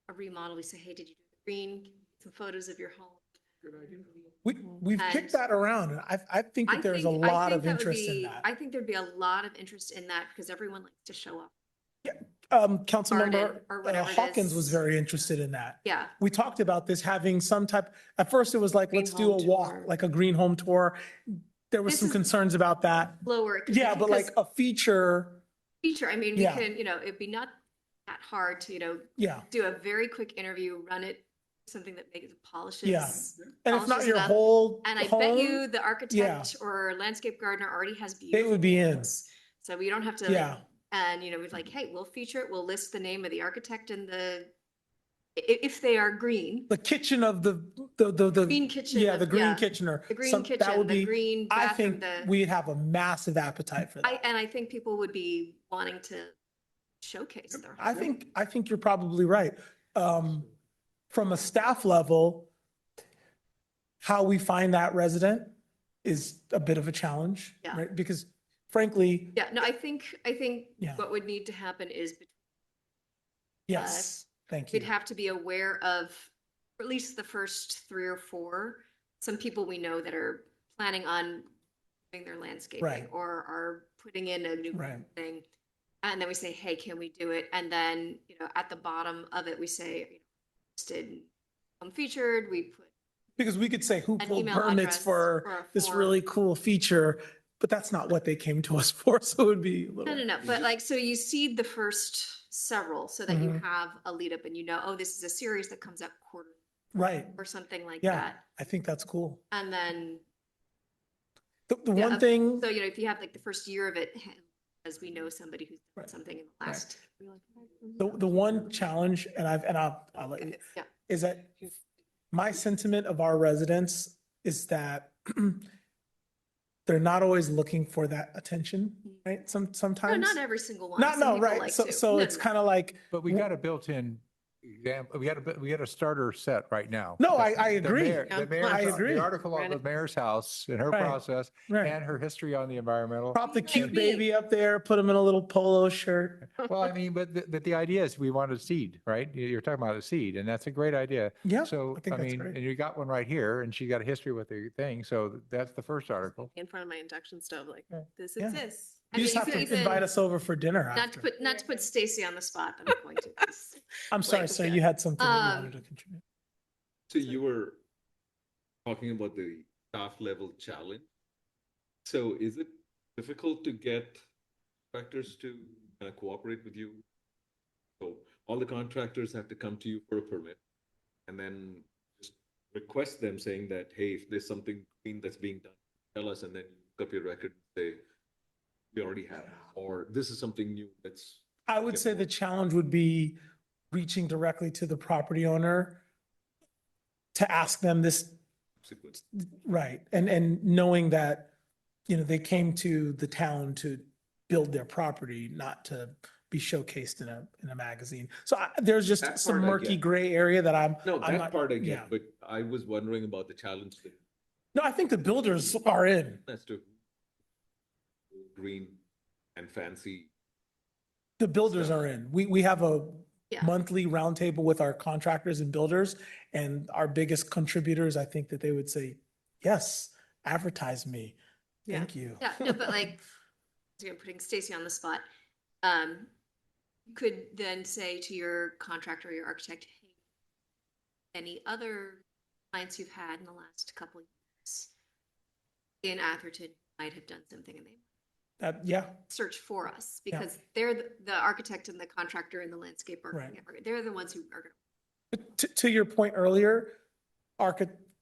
a remodel. We say, hey, did you do the green? Some photos of your home. we've kicked that around, and I think that there's a lot of interest in that. I think there'd be a lot of interest in that because everyone likes to show off. Councilmember Garden or whatever it Hawkins is. was very interested in that. Yeah. We talked about this having some type, at first it was like, Green let's do a home walk, tour. like a green home tour. There was This some is- concerns about that. Lower. Yeah, but like a feature, Feature, I mean, we Yeah. can, it'd be not that hard to, yeah. do a very quick interview, run it, something that makes it polishes. Yeah. And if not polishes your it up. whole And I bet home, you the architect or landscape gardener already has they beautiful. would be in. photos. So we don't have to. Yeah. And, we're like, hey, we'll feature it. We'll list the name of the architect and if they are green, The kitchen of the green kitchen. yeah, of- the green kitchener. The green That kitchen, would the be, green I bathroom, think the, we'd have a massive appetite for that. I think people would be wanting to showcase their. I home. think you're probably right. From a staff level, how we find that resident is a bit of a challenge, Yeah. right? Because frankly, Yeah, no, I think Yeah. what would need to happen is yes, thank we'd you. have to be aware of, or at least the first 3 or 4, some people we know that are planning on doing their landscaping Right. or are putting in a new Right. thing. And then we say, hey, can we do it? And then, at the bottom of it, we say, interested, featured, we put Because we could say who an pulled email permits address for or a this form. really cool feature, but that's not what they came to us for. So it would be a No, little. no, no, but like, so you seed the first several so that you Mhm. have a lead up and oh, this is a series that comes out quarter Right. or something like Yeah, that. I think that's cool. And then, The Yeah, one thing, so, if you have like the first year of it, as we know somebody who's done Right. something in the last. we're like, the one challenge, and I'll let you, Yeah, is that my sentiment of our residents is that they're not always looking for that attention, right? no, Sometimes. not every single one. Not, Some no, people right. like So, to. so No, it's no. kind of like, But we got a built-in example, we got a starter set right now. no, I The agree. mayor- Yeah, The mayor's, I agree. the article on Right. the mayor's house and her Right. process Right. and her history on the environmental. Prop the cute me. baby up there, put him in a little polo shirt. Well, I mean, but the idea is we want a seed, right? You're talking about a seed and that's a great idea. Yeah, So, I think I that's mean, great. and you got one right here and she got a history with the thing. So that's the first article. in front of my induction stove, like, Yeah. this Yeah. exists. I You just mean, have to even- invite us over for dinner Not to after. put Stacy on the spot, but I'm going to. I'm sorry, like, sir, yeah. you had something that you Um, wanted to contribute. So you were talking about the staff level challenge. So is it difficult to get contractors to cooperate with you? So all the contractors have to come to you for a permit and then just request them saying that, hey, if there's something green that's being done, tell us, and then you up your record, say, we already have, or this is something new that's. I would say the challenge would be reaching directly to the property owner to ask them this, Subsequent. right, and knowing that, you know, they came to the town to build their property, not to be showcased in a magazine. So there's That just some part I murky get. gray area that I'm No, I'm that not- part I yeah. get, but I was wondering about the challenge that No, I think the builders are in. has to green and fancy. The builders Stuff. are in. We have a Yeah. monthly roundtable with our contractors and builders, and our biggest contributors, I think that they would say, yes, advertise me. Yeah. Thank you. Yeah, no, but like, you're putting Stacy on the spot. You could then say to your contractor or your architect, hey, any other clients you've had in the last couple of years in Atherton might have done something, and they Yeah, search for us Yeah. because they're the architect and the contractor and the landscape Right. architect. They're the ones who are going to. to your point earlier,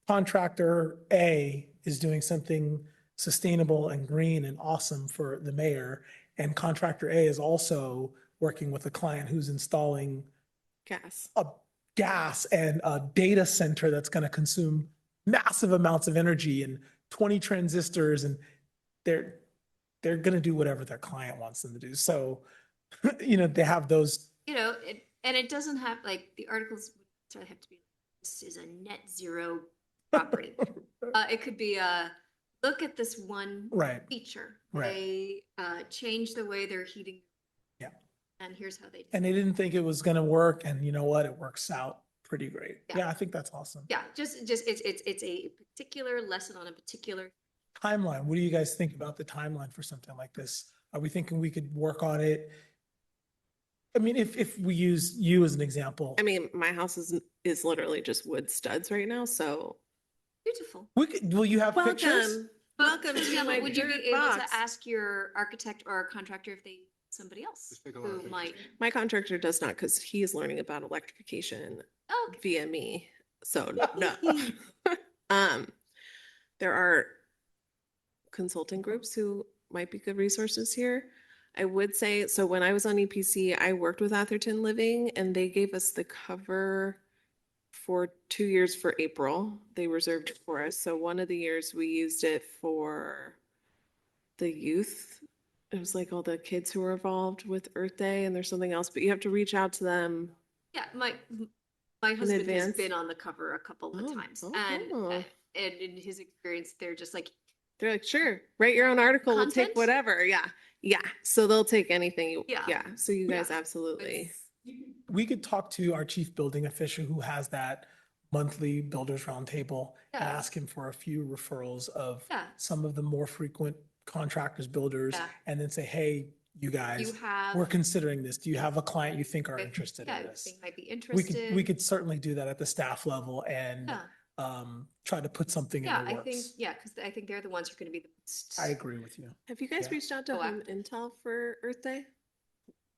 contractor A is doing something sustainable and green and awesome for the mayor. And contractor A is also working with a client who's installing Gas. a gas and a data center that's going to consume massive amounts of energy and 20 transistors, and they're going to do whatever their client wants them to do. So, you know, they have those. You know, and it doesn't have, like, the articles would sort of have to be, this is a net zero property. It could be look at this one Right. feature. Right. They changed the way they're heating. Yeah. And here's how they. And they didn't think it was going to work. And you know what? It works out pretty great. Yeah. Yeah, I think that's awesome. Yeah, just it's a particular lesson on a particular. Timeline. What do you guys think about the timeline for something like this? Are we thinking we could work on it? I mean, if we use you as an example, I mean, my house is literally just wood studs right now, so Beautiful. we could, will you have pictures? Welcome to Yeah, but my would you dirt be able box. to ask your architect or contractor if they somebody else Just take a lot of who pictures. might? My contractor does not because he is learning about electrification Oh, okay. via me. So no. There are consulting groups who might be good resources here. I would say, so when I was on EPC, I worked with Atherton Living and they gave us the cover for 2 years for April. They reserved it for us. So one of the years we used it for the youth. It was like all the kids who were involved with Earth Day, and there's something else, but you have to reach out to them. Yeah, my husband has advance? been on the cover a couple of Oh, times, oh. and in his experience, they're just like, They're like, sure, write your own article, we'll take Content? whatever. Yeah. Yeah. So they'll take anything. Yeah. Yeah. So you guys Yeah. absolutely. it's- We could talk to our chief building official who has that monthly builders roundtable and Yeah. ask him for a few referrals of Yeah. some of the more frequent contractors, builders, Yeah. and then say, hey, you You guys, have. we're considering this. Do you have a client you think are Okay, interested yeah, in this? they might be We interested. could certainly do that at the staff level and Yeah, try to put something in yeah, the I think, works. yeah, because I think they're the ones who are going to be the most. I agree with you. Have you guys Yeah. reached out to Home Intel for Earth Day?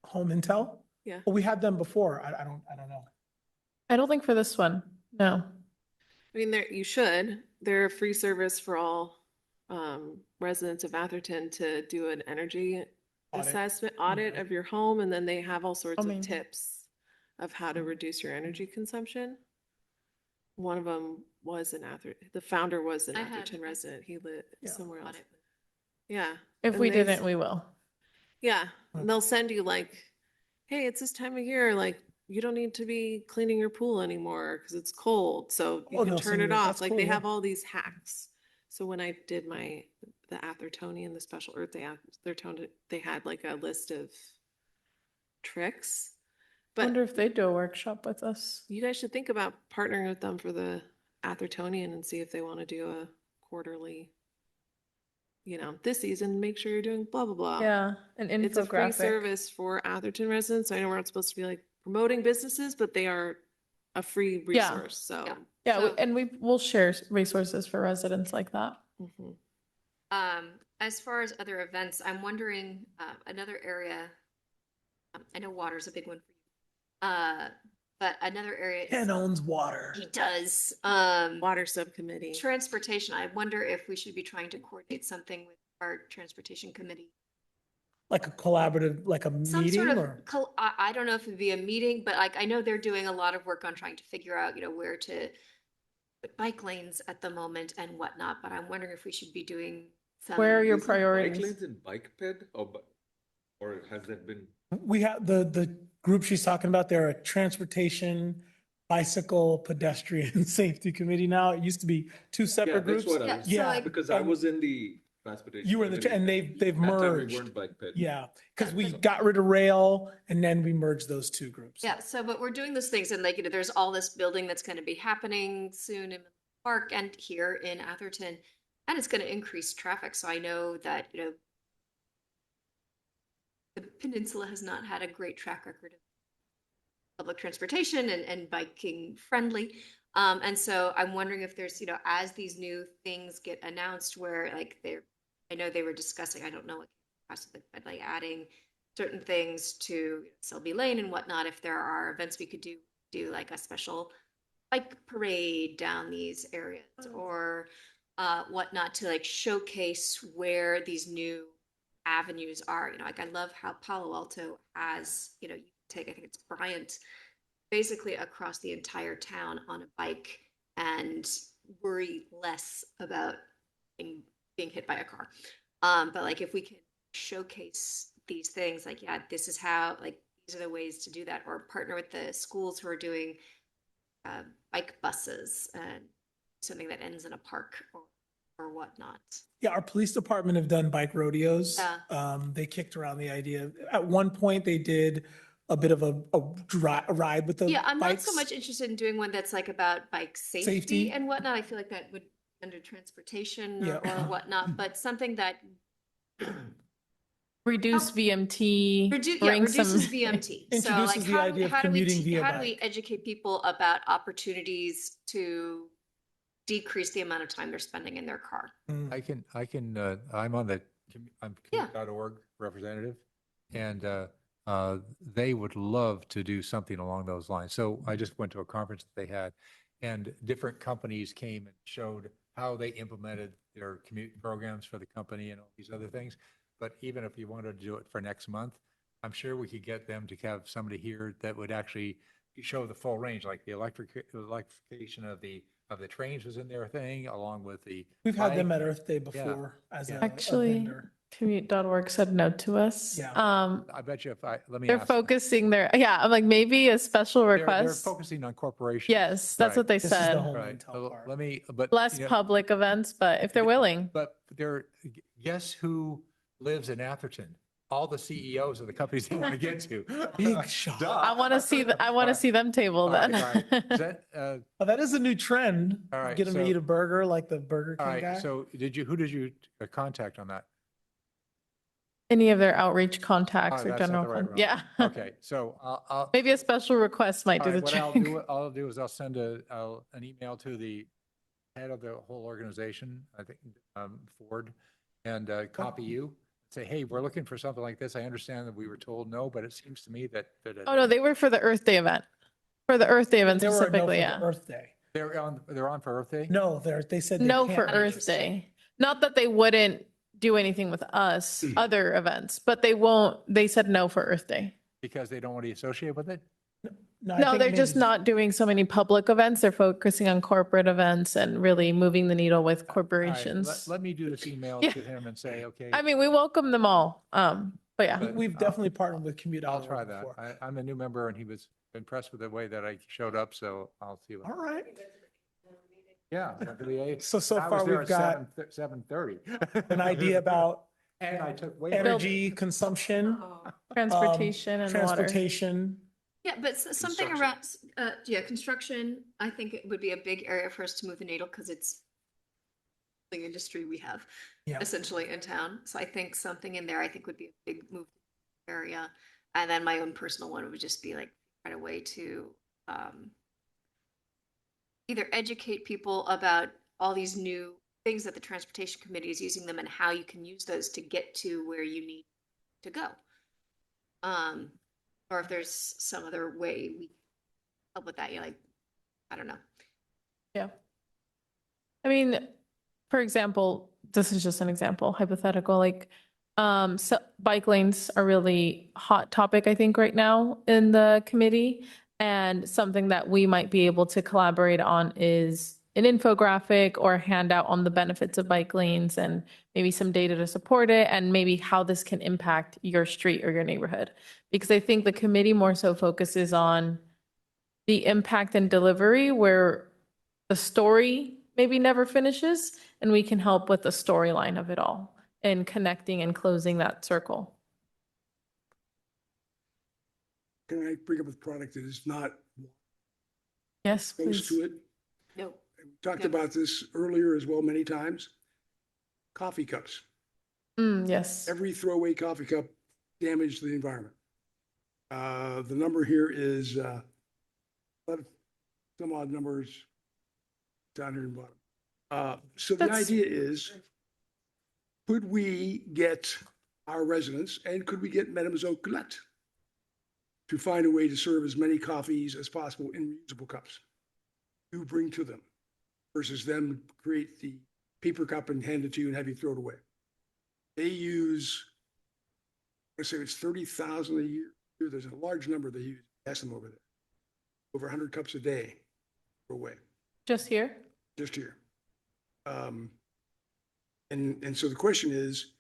Home Intel? Yeah. Well, we had them before. I don't know. I don't think for this one, no. I mean, you should. They're a free service for all residents of Atherton to do an energy Audit. assessment audit Mhm. of your home, and then they have all sorts of Amazing. tips of how to reduce your energy consumption. One of them was an the founder was an I had- Atherton resident. He lived Yeah. somewhere else. Audit. Yeah. If And we they didn't, s- we will. Yeah, Right. and they'll send you like, hey, it's this time of year, like, you don't need to be cleaning your pool anymore because it's cold, so you Oh, can they'll turn send it you- off. that's Like, cool, they yeah. have all these hacks. So when I did the Athertonian, the Special Earth Day, they had like a list of tricks. Wonder But if they'd do a workshop with us. you guys should think about partnering with them for the Athertonian and see if they want to do a quarterly, this season, make sure you're doing blah, blah, blah. Yeah, an It's a free infographic. service for Atherton residents. I know we're not supposed to be like promoting businesses, but they are a free Yeah. resource, so. Yeah. Yeah, So- and we'll share resources for residents like that. Mhm. As far as other events, I'm wondering, another area, I know water's a big one for you. But another area. Ken owns water. He does. Water subcommittee. Transportation, I wonder if we should be trying to coordinate something with our transportation committee. Like a collaborative, like a Some meeting sort of, or? I don't know if it'd be a meeting, but like, I know they're doing a lot of work on trying to figure out, where to put bike lanes at the moment and whatnot, but I'm wondering if we should be doing some. Where are your Is it Bike priorities? lanes in bike ped or has that been? We have the group she's talking about, they're a transportation, bicycle, pedestrian safety committee now. It used to be two Yeah, separate that's groups. what I Yeah, was, so Yeah, like- because I and was in the transportation. You were in the, committee. and they've That time we merged. weren't bike ped. Yeah, because Yeah, we but- got rid of rail and then we merged those two groups. Yeah, so, but we're doing those things and like, there's all this building that's gonna be happening soon in the park and here in Atherton. And it's gonna increase traffic, so I know that, the peninsula has not had a great track record of public transportation and biking friendly. And so I'm wondering if there's, as these new things get announced where like I know they were discussing, I don't know what, but like adding certain things to Selby Lane and whatnot, if there are events we could do like a special bike parade down these areas or whatnot to like showcase where these new avenues are. Like I love how Palo Alto has, you take, I think it's Bryant, basically across the entire town on a bike and worry less about being hit by a car. But like if we can showcase these things, like, yeah, this is how, like, these are the ways to do that, or partner with the schools who are doing bike buses and something that ends in a park or whatnot. Yeah, our police department have done bike rodeos. Yeah. They kicked around the idea. At one point, they did a bit of a ride with the Yeah, I'm not so bikes. much interested in doing one that's like about bike Safety. safety and whatnot. I feel like that would under transportation Yeah. or whatnot, but something that Reduce VMT, bring some. reduces VMT. So Introduces like the idea of commuting via how do we bike. educate people about opportunities to decrease the amount of time they're spending in their car? Mm. I'm on the, I'm Yeah. commute.org representative, and they would love to do something along those lines. So I just went to a conference that they had, and different companies came and showed how they implemented their commute programs for the company and all these other things. But even if you wanted to do it for next month, I'm sure we could get them to have somebody here that would actually show the full range, like the electrification of the trains was in their thing, along with the. We've had them bike. at Earth Day before as a Actually, vendor. Commute.org said no to us. Yeah. I bet you let me They're ask. focusing I'm like, maybe a special They're request. focusing on corporations. Yes, that's Right. what they This is the said. whole Right. intel part. Let me, but. Less you know, public events, but if they're willing. But guess who lives in Atherton? All the CEOs of the companies they want to get to. Big shot. Duh. I want to see, I want to see them table All right, then. all right. Is that, Oh, that is a new trend. All right, Get them to so- eat a burger like the Burger all King right, guy. so who did you contact on that? Any of their outreach contacts Oh, or that's not general, the right one. yeah. Okay, so I'll. Maybe a special request might All do right, the what I'll trick. do, I'll send an email to the head of the whole organization, I think, Ford, and copy you. Say, hey, we're looking for something like this. I understand that we were told no, but it seems to me that. Oh, no, they were for the Earth Day event. For the Earth Day event They were a no for specifically, the yeah. Earth Day. They're on for Earth Day? No, they said they No can't for do Earth this. Day. Not that they wouldn't do anything with us, other events, but they won't, they said no for Earth Day. Because they don't want to associate with it? I No, think they're maybe just not doing so many public events. They're focusing on corporate events and really moving the needle with All right, corporations. Let me do this email Yeah. to him and say, okay. I mean, we welcome them all. But yeah, But We've I'll- definitely partnered with Commute. I'll try that. I'm a new member and he was impressed with the way that I showed up, so I'll see. All right. Yeah. So I was far there we've at got 7:30. an idea about And I took way. energy consumption, transportation and water. transportation. Yeah, but something around, construction, I think it would be a big area for us to move the needle because it's the industry we have Yeah. essentially in town. So I think something in there, I think would be a big move area. And then my own personal one would just be like, find a way to either educate people about all these new things that the transportation committee is using them and how you can use those to get to where you need to go. Or if there's some other way we help with that, I don't know. Yeah. I mean, for example, this is just an example, hypothetical, like, so bike lanes are really hot topic, I think, right now in the committee. And something that we might be able to collaborate on is an infographic or a handout on the benefits of bike lanes and maybe some data to support it and maybe how this can impact your street or your neighborhood. Because I think the committee more so focuses on the impact and delivery where the story maybe never finishes, and we can help with the storyline of it all and connecting and closing that circle. Can I bring up a product that is not Yes, close please. to it? No. We talked Yep. about this earlier as well, many times. Coffee cups. Yes. Every throwaway coffee cup damaged the environment. The number here is, some odd numbers down here in the bottom. So the That's- idea is, could we get our residents and could we get Madame Colette to find a way to serve as many coffees as possible in reusable cups to bring to them versus them create the paper cup and hand it to you and have you throw it away. They use, I say it's 30,000 a year. There's a large number they use. Ask them over there. Over 100 cups a day throw away, Just here? just here. And so the question is,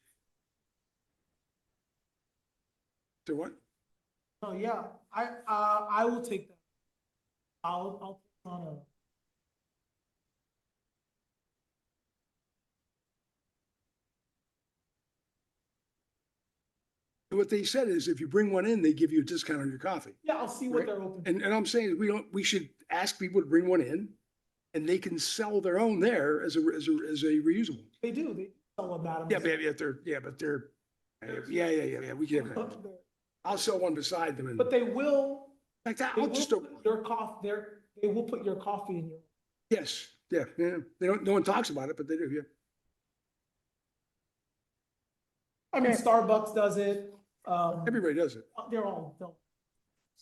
so what? Oh, yeah, I will take that. I'll put on a. What they said is if you bring one in, they give you a discount on your coffee. Yeah, I'll see Right. what they're open to. And I'm saying we should ask people to bring one in and they can sell their own there as a reusable. They do, they sell a Madam. Yeah, but we can have that. I'll sell one beside them and But they will, like that. they I'll will just, put your coffee, they will put your coffee in your. yes, yeah. They don't, no one talks about it, but they do, yeah. I mean, Starbucks does it. Everybody does it. They're all,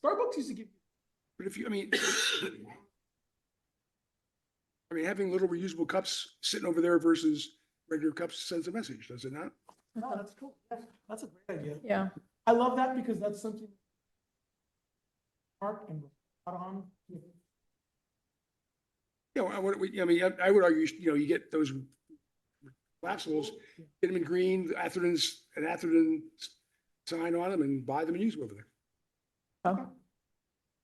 Starbucks used to give. But if you, I mean, having little reusable cups sitting over there versus regular cups sends a message, does it not? No, that's cool. That's a great idea. Yeah. I love that because that's something. Mark and on. You know, I would argue, you get those collapsibles, get them in green, an Atherton sign on them and buy them and use them over there. Oh.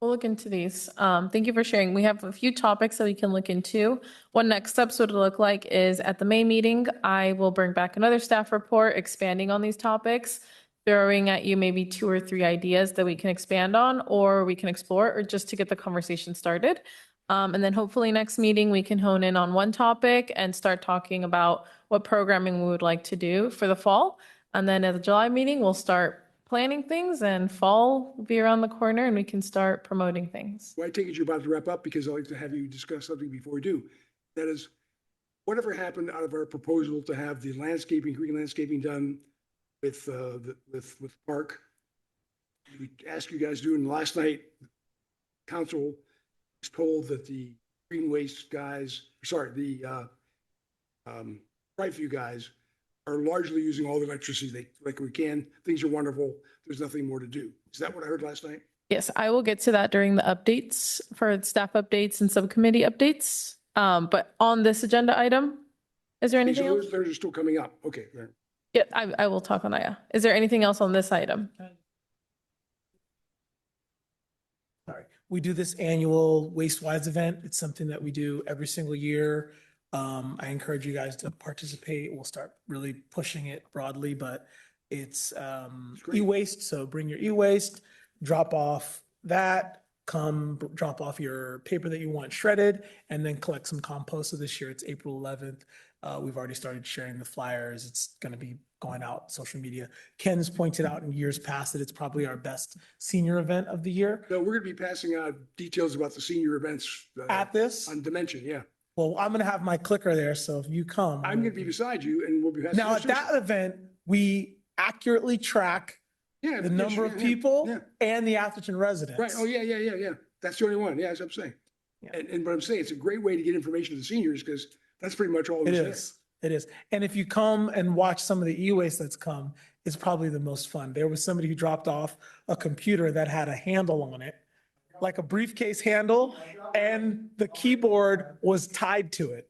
We'll look into these. Thank you for sharing. We have a few topics that we can look into. What next steps would look like is at the May meeting, I will bring back another staff report expanding on these topics, throwing at you maybe 2 or 3 ideas that we can expand on, or we can explore, or just to get the conversation started. And then hopefully next meeting, we can hone in on one topic and start talking about what programming we would like to do for the fall. And then at the July meeting, we'll start planning things and fall will be around the corner and we can start promoting things. Well, I take it you're about to wrap up because I'd like to have you discuss something before we do. That is, whatever happened out of our proposal to have the landscaping, green landscaping done with park? We asked you guys to do, and last night, council was told that the green waste guys, the Brightview guys are largely using all the electricity we can. Things are wonderful. There's nothing more to do. Is that what I heard last night? Yes, I will get to that during the updates for staff updates and subcommittee updates. But on this agenda item, is there anything So else? those are still coming up. Okay. All right. Yeah, I will talk on that. Yeah. Is there anything else on this item? Sorry, we do this annual Waste Wise event. It's something that we do every single year. I encourage you guys to participate. We'll start really pushing it broadly, but it's great. e-waste. So bring your e-waste, drop off that, drop off your paper that you want shredded, and then collect some compost. So this year it's April 11th. We've already started sharing the flyers. It's going to be going out social media. Ken's pointed out in years past that it's probably our best senior event of the year. No, we're going to be passing out details about the senior events At this, on Dimension. Yeah. well, I'm going to have my clicker there. So if you come. I'm going to be beside you and we'll be passing. Now, at that event, we accurately track Yeah, the yeah, number sure, of yeah, people yeah. and the Atherton residents. Right. Oh, yeah. That's the only one. Yeah, that's what I'm saying. Yeah. And but I'm saying it's a great way to get information to the seniors because that's pretty much all It that's there. is. It is. And if you come and watch some of the e-waste that's come, it's probably the most fun. There was somebody who dropped off a computer that had a handle on it, like a briefcase handle, and the keyboard was tied to it.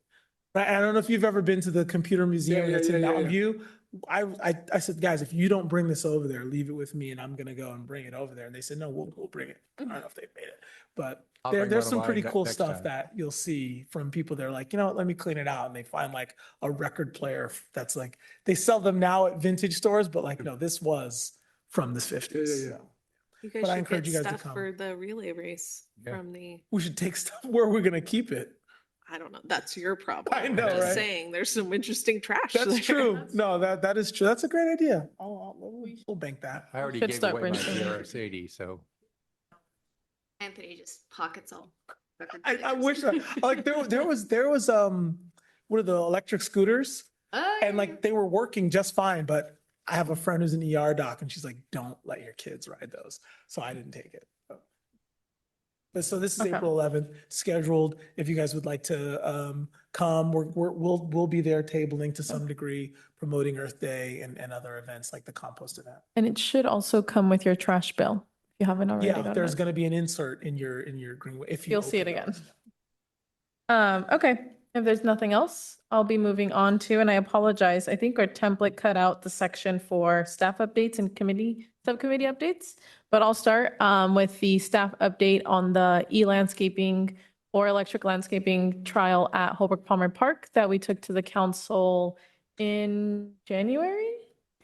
Right? I don't know if you've ever been to the computer museum Yeah, that's in yeah, Mountain yeah. View. I said, guys, if you don't bring this over there, leave it with me and I'm gonna go and bring it over there. And they said, no, we'll bring it. I don't know if they made it, but I'll there's bring some one of pretty mine cool next stuff time. that you'll see from people. They're like, you know what, let me clean it out. And they find like a record player that's like, they sell them now at vintage stores, but like, no, this was from the fifties. Yeah, yeah. You guys But I should encourage get you guys to stuff come. for the relay race Yeah. from the, We should take stuff where we're gonna keep it. I don't know, that's your problem. I know, I'm just right? saying, there's some interesting trash That's there. true. No, that is true. That's a great idea. We'll bank that. I already Should gave start away my brainstorming. GR80, so. Anthony just pockets all. record I players. wish that, like, there was, what are the electric scooters? Oh, And like, they were working just fine, but I have a friend who's an ER doc and she's like, don't let your kids ride those. So I didn't take it. But so this is Okay. April 11th, scheduled. If you guys would like to come, we'll be there tabling to some degree, promoting Earth Day and other events like the compost event. And it should also come with your trash bill, if you haven't already Yeah, gotten there's it. going to be an insert in your greenway if you. You'll see it open again. Okay, if there's nothing else, I'll be moving on to, and I apologize, I think our template cut out the section for staff updates and subcommittee updates. But I'll start with the staff update on the e-landscaping or electric landscaping trial at Holbrook Palmer Park that we took to the council in January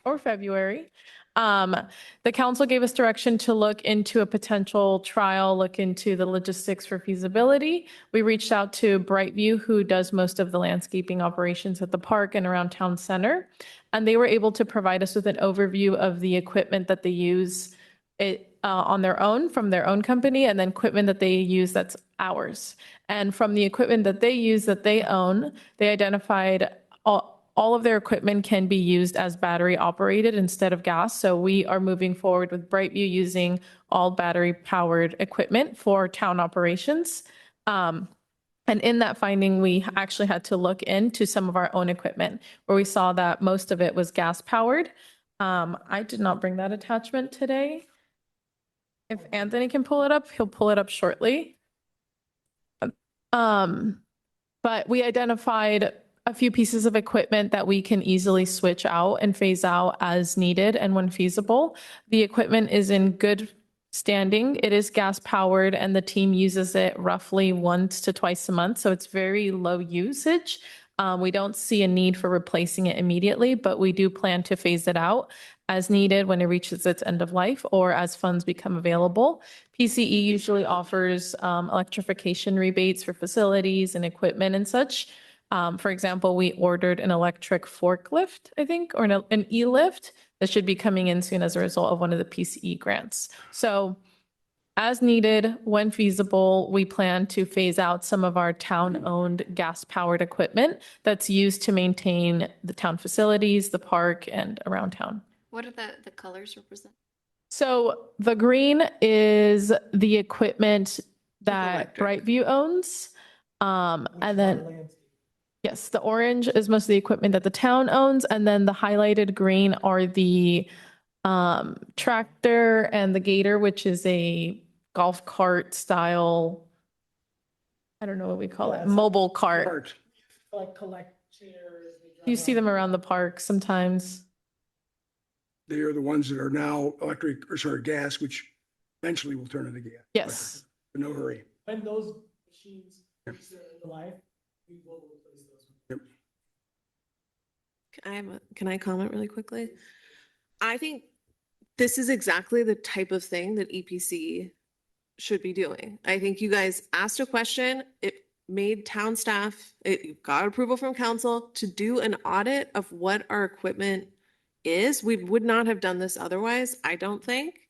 or February. The council gave us direction to look into a potential trial, look into the logistics for feasibility. We reached out to Brightview, who does most of the landscaping operations at the park and around town center. And they were able to provide us with an overview of the equipment that they use on their own from their own company, and then equipment that they use that's ours. And from the equipment that they use that they own, they identified all of their equipment can be used as battery operated instead of gas. So we are moving forward with Brightview using all battery powered equipment for town operations. And in that finding, we actually had to look into some of our own equipment where we saw that most of it was gas powered. I did not bring that attachment today. If Anthony can pull it up, he'll pull it up shortly. But we identified a few pieces of equipment that we can easily switch out and phase out as needed and when feasible. The equipment is in good standing. It is gas powered and the team uses it roughly once to twice a month. So it's very low usage. We don't see a need for replacing it immediately, but we do plan to phase it out as needed when it reaches its end of life or as funds become available. PCE usually offers electrification rebates for facilities and equipment and such. For example, we ordered an electric forklift, I think, or an e-lift that should be coming in soon as a result of one of the PCE grants. So as needed, when feasible, we plan to phase out some of our town-owned gas-powered equipment that's used to maintain the town facilities, the park, and around town. What are the colors represent? So the green is the equipment that electric. Brightview owns. And then, yes, the orange is most of the equipment that the town owns. And then the highlighted green are the tractor and the gator, which is a golf cart style, I don't know what we call it, mobile cart. Art. Like collect chairs. You see them around the park sometimes. They are the ones that are now electric, or sorry, gas, which eventually will turn into gas. Yes. But no hurry. When those machines reach their end of life, we will replace those. Can I comment really quickly? I think this is exactly the type of thing that EPC should be doing. I think you guys asked a question, it made town staff, it got approval from council to do an audit of what our equipment is. We would not have done this otherwise, I don't think.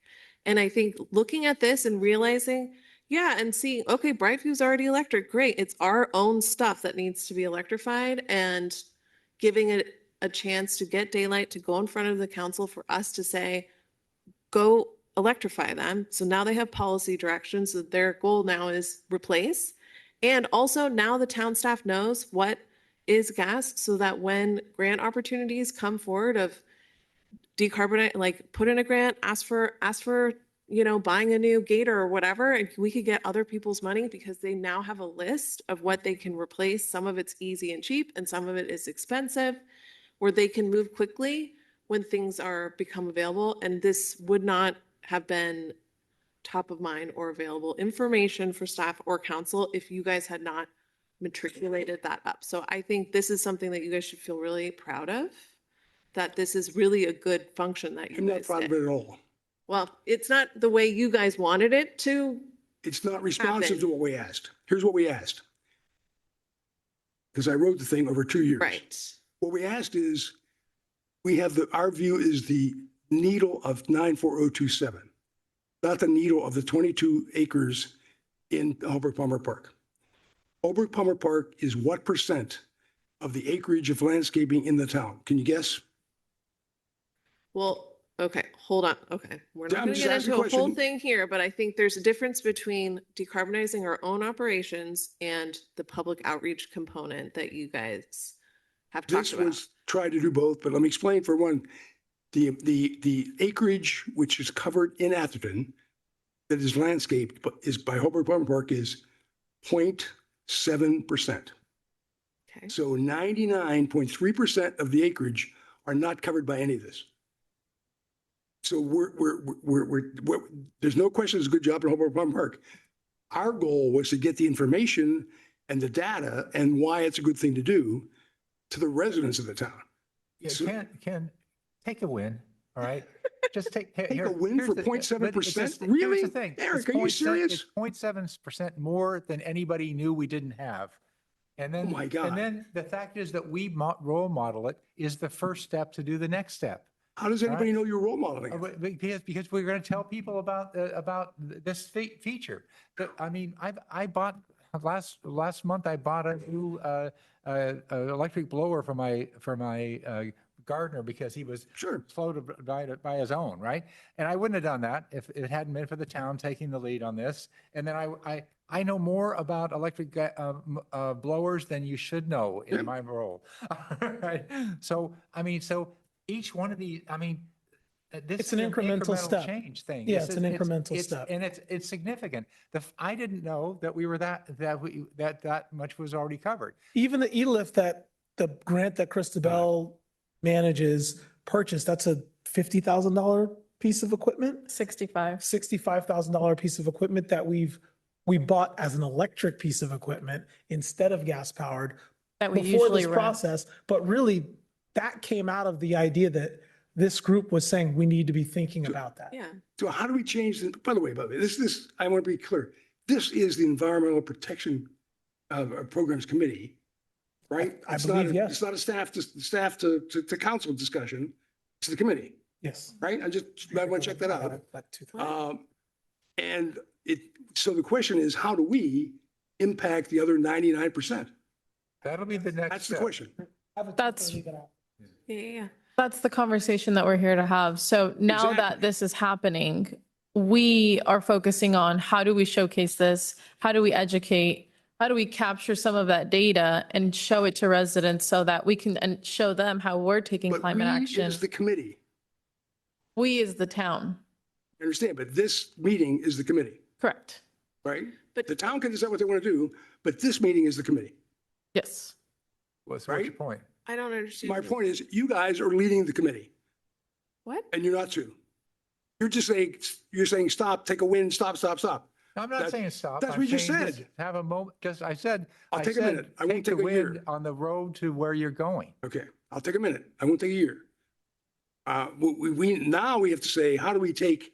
And I think looking at this and realizing, yeah, and seeing, okay, Brightview's already electric, great. It's our own stuff that needs to be electrified, and giving it a chance to get daylight, to go in front of the council for us to say, go electrify them. So now they have policy directions that their goal now is replace. And also now the town staff knows what is gas, so that when grant opportunities come forward of decarbonate, like put in a grant, ask for, you know, buying a new gator or whatever, and we could get other people's money because they now have a list of what they can replace. Some of it's easy and cheap and some of it is expensive, where they can move quickly when things are become available. And this would not have been top of mind or available information for staff or council if you guys had not matriculated that up. So I think this is something that you guys should feel really proud of, that this is really a good function that you I'm not guys proud of did. it at all. Well, it's not the way you guys wanted it to. It's not responsive to Happen. what we asked. Here's what we asked. Because I wrote the thing over 2 years. Right. What we asked is, we have our view is the needle of 94027, not the needle of the 22 acres in Holbrook Palmer Park. Holbrook Palmer Park is what % of the acreage of landscaping in the town? Can you guess? Well, okay, hold on. Okay. We're not I'm going to just get asking a into a whole question. thing here, but I think there's a difference between decarbonizing our own operations and the public outreach component that you guys have talked This about. was tried to do both, but let me explain. For one, the acreage which is covered in Atherton that is landscaped, but is by Holbrook Palmer Park is 0.7%. Okay. So 99.3% of the acreage are not covered by any of this. So there's no question it's a good job in Holbrook Palmer Park. Our goal was to get the information and the data and why it's a good thing to do to the residents of the town. Yeah, So- Ken, take a win, all right? Just take. Take a win for 0.7%? Really? Here's the thing. Eric, are you serious? It's 0.7% more than anybody knew we didn't have. And then, Oh my God. and then the fact is that we role model it is the first step to do the next step. How does anybody Right. know you're role modeling? it? Because we're going to tell people about this feature. I mean, I bought last month. I bought a new electric blower for my gardener because he was Sure. slow to buy his own, right? And I wouldn't have done that if it hadn't been for the town taking the lead on this. And then I know more about electric blowers than you should know in my role. Right? So, I mean, so each one of these, I mean, this It's an is incremental step. change thing. Yeah, This it's an is- incremental it's- step. And it's significant. I didn't know that we were that much was already covered. Even the E-Lift that the grant that Christabel manages purchased, that's a $50,000 piece of equipment, 65. $65,000 piece of equipment that we bought as an electric piece of equipment instead of gas powered That we before usually this rent. process. But really, that came out of the idea that this group was saying we need to be thinking about that. Yeah. So how do we change the, by the way, this, I want to be clear. This is the Environmental Protection Programs Committee, right? I It's not believe, a- yes. It's not a staff to council discussion. It's the committee, Yes. right? I want to check that out. That too. And so the question is, how do we impact the other 99%? That'll be the next That's the step. question. That's- Yeah. That's the conversation that we're here to have. So now that Exactly. this is happening, we are focusing on how do we showcase this? How do we educate? How do we capture some of that data and show it to residents so that we can and show them how we're taking But climate we action? is the committee. We as the town, I understand, but this meeting is the committee, correct? right? But- The town can decide what they want to do, but this meeting is the committee. Yes. What's Right? your point? I don't understand. My point is, you guys are leading the committee, What? and you're not to. You're saying, stop, take a win, stop. I'm not That- saying stop. that's I'm what you saying just said. Have a moment, just, I said. I'll I take a said, minute. I won't the take a wind year. On the road to where you're going. Okay, I'll take a minute. I won't take a year. Now we have to say, how do we take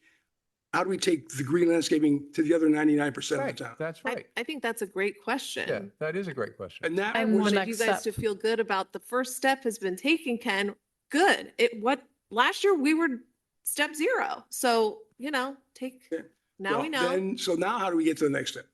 the green landscaping to the other 99% of Right, the town? that's I, right. I think that's a great Yeah, question. that is a great question. And that And I the was, wanted you next guys to step. feel good about the first step has been taken, Ken. Good. Last year we were step 0. So, Okay. now we know. So now how do we get to the next step?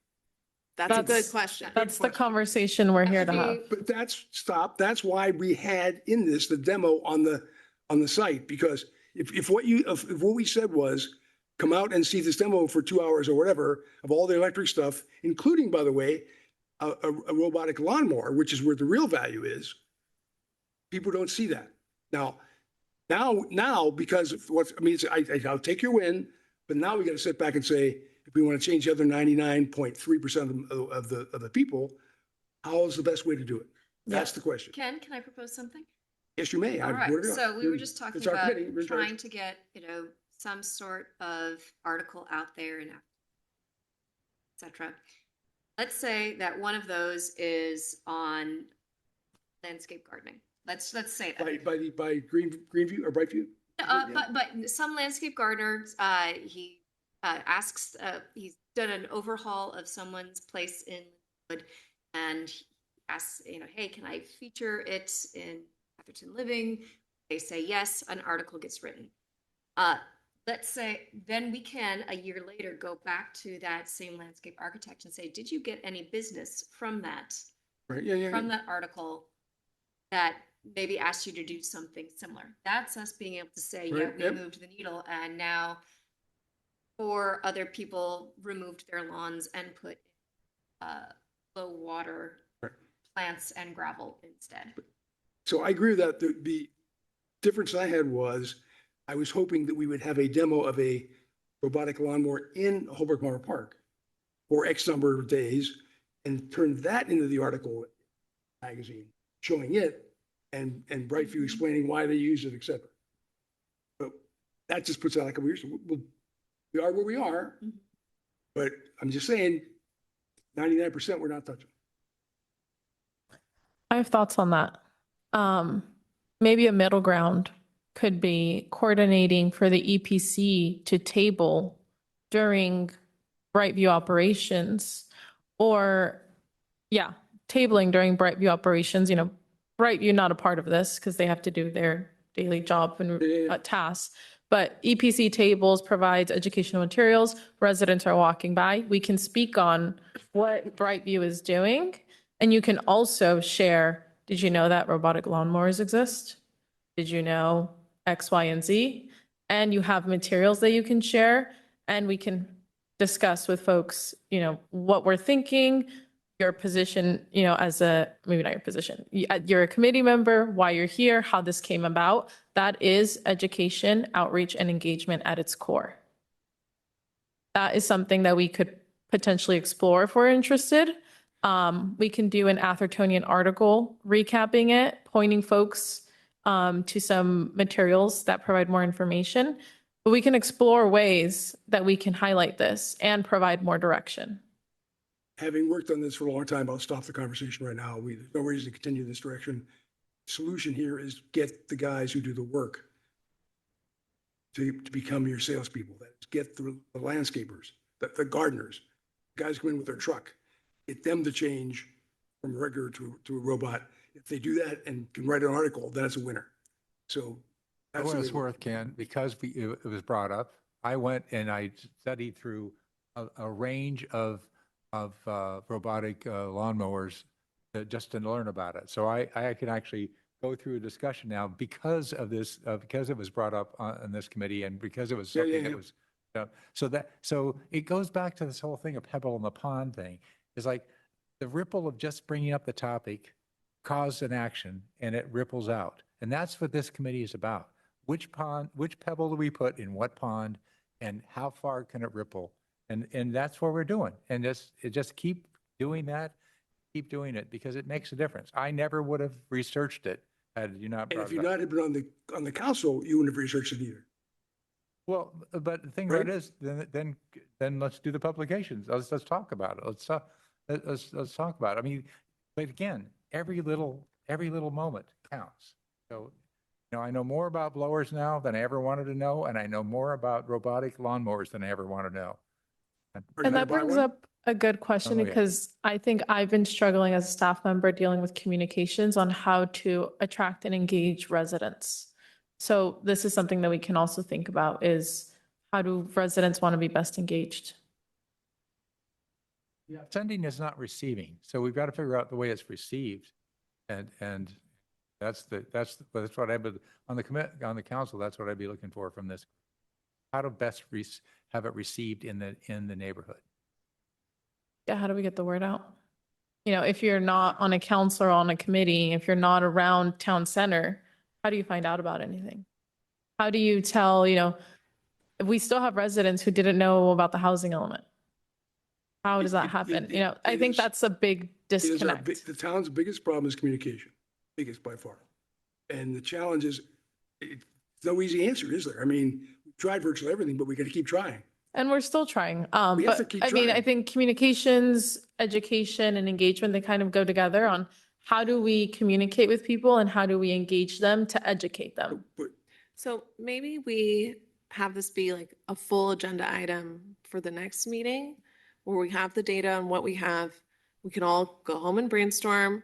That's a good That's- question. That's the conversation we're here to That have. would But that's why we had in this, the demo on the site, because if what we said was, come out and see this demo for 2 hours or whatever of all the electric stuff, including, by the way, a robotic lawnmower, which is where the real value is, people don't see that. Now, because of what, I mean, I'll take your win, but now we got to sit back and say, if we want to change the other 99.3% of the people, how is the best way to do it? That's the question. Ken, can I propose something? Yes, you may. All right, so we were just talking It's our about committee. We're in charge. trying to get, some sort of article out there and et cetera. Let's say that one of those is on landscape gardening. Let's say that. By Greenview or Brightview? But some landscape gardener, he asks, he's done an overhaul of someone's place in Linwood, and he asks, hey, can I feature it in Atherton Living? They say yes, an article gets written. Let's say then we can a year later go back to that same landscape architect and say, did you get any business from that? Right, yeah. From that article that maybe asked you to do something similar. That's us being able to say, yeah, Right, we yep. moved the needle, and now 4 other people removed their lawns and put low water Right. plants and gravel instead. So I agree with that. The difference I had was I was hoping that we would have a demo of a robotic lawnmower in Holbrook Mower Park for X number of days and turn that into the article magazine, showing it and Brightview explaining why they use it, et cetera. But that just puts out like a weird, we are where we are, Mhm. but I'm just saying 99% we're not touching. I have thoughts on that. Maybe a middle ground could be coordinating for the EPC to table during Brightview operations, or tabling during Brightview operations, Brightview not a part of this because they have to do their daily job and Yeah. tasks. But EPC tables provides educational materials. Residents are walking by. We can speak on what Brightview is doing. And you can also share, did you know that robotic lawnmowers exist? Did you know X, Y, and Z? And you have materials that you can share, and we can discuss with folks, what we're thinking, your position, as maybe not your position, you're a committee member, why you're here, how this came about. That is education, outreach, and engagement at its core. That is something that we could potentially explore if we're interested. We can do an Athertonian article recapping it, pointing folks to some materials that provide more information. But we can explore ways that we can highlight this and provide more direction. Having worked on this for a long time, I'll stop the conversation right now. There's no reason to continue this direction. Solution here is get the guys who do the work to become your salespeople. That is, get the landscapers, the gardeners, guys come in with their truck, get them to change from a regular to a robot. If they do that and can write an article, then it's a winner. So For that's what the it's way- worth, Ken, because it was brought up, I went and I studied through a range of robotic lawnmowers just to learn about it. So I can actually go through a discussion now because of this, because it was brought up on this committee and because it was something that was, so it goes back to this whole thing of pebble in the pond thing. It's like the ripple of just bringing up the topic caused an action and it ripples out. And that's what this committee is about. Which pebble do we put in what pond and how far can it ripple? And that's what we're doing. And just keep doing that, keep doing it because it makes a difference. I never would have researched it had you not And brought if it you're up. not been on the council, you wouldn't have researched it either. Well, but the thing Right? about it is, then let's do the publications. Let's talk about it. Let's talk about it. I mean, but again, every little moment counts. So, I know more about blowers now than I ever wanted to know, and I know more about robotic lawnmowers than I ever wanted to know. Or And how that to buy brings one. up a good question Oh, yeah. because I think I've been struggling as a staff member dealing with communications on how to attract and engage residents. So this is something that we can also think about is how do residents want to be best engaged? Sending is not receiving, so we've got to figure out the way it's received, and that's what I've been on the council. That's what I'd be looking for from this. How to best have it received in the neighborhood. Yeah, how do we get the word out? if you're not on a council or on a committee, if you're not around town center, how do you find out about anything? How do you tell, if we still have residents who didn't know about the housing element? How does that happen? I think that's a big It is our disconnect. the town's biggest problem is communication, biggest by far. And the challenge is, it's no easy answer, is there? I mean, we've tried virtually everything, but we got to keep trying. And we're still trying. We have to But keep I mean, I trying. think communications, education and engagement, they kind of go together on how do we communicate with people and how do we engage them to educate them? But So maybe we have this be like a full agenda item for the next meeting where we have the data on what we have. We can all go home and brainstorm,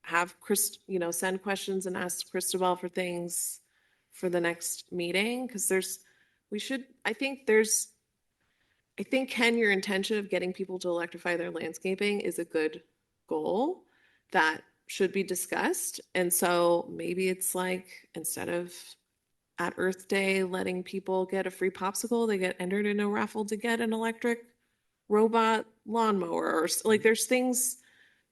have Chris, send questions and ask Cristobal for things for the next meeting. Cause I think, Ken, your intention of getting people to electrify their landscaping is a good goal that should be discussed. And so maybe it's like, instead of at Earth Day, letting people get a free popsicle, they get entered in a raffle to get an electric robot lawnmower or like there's things,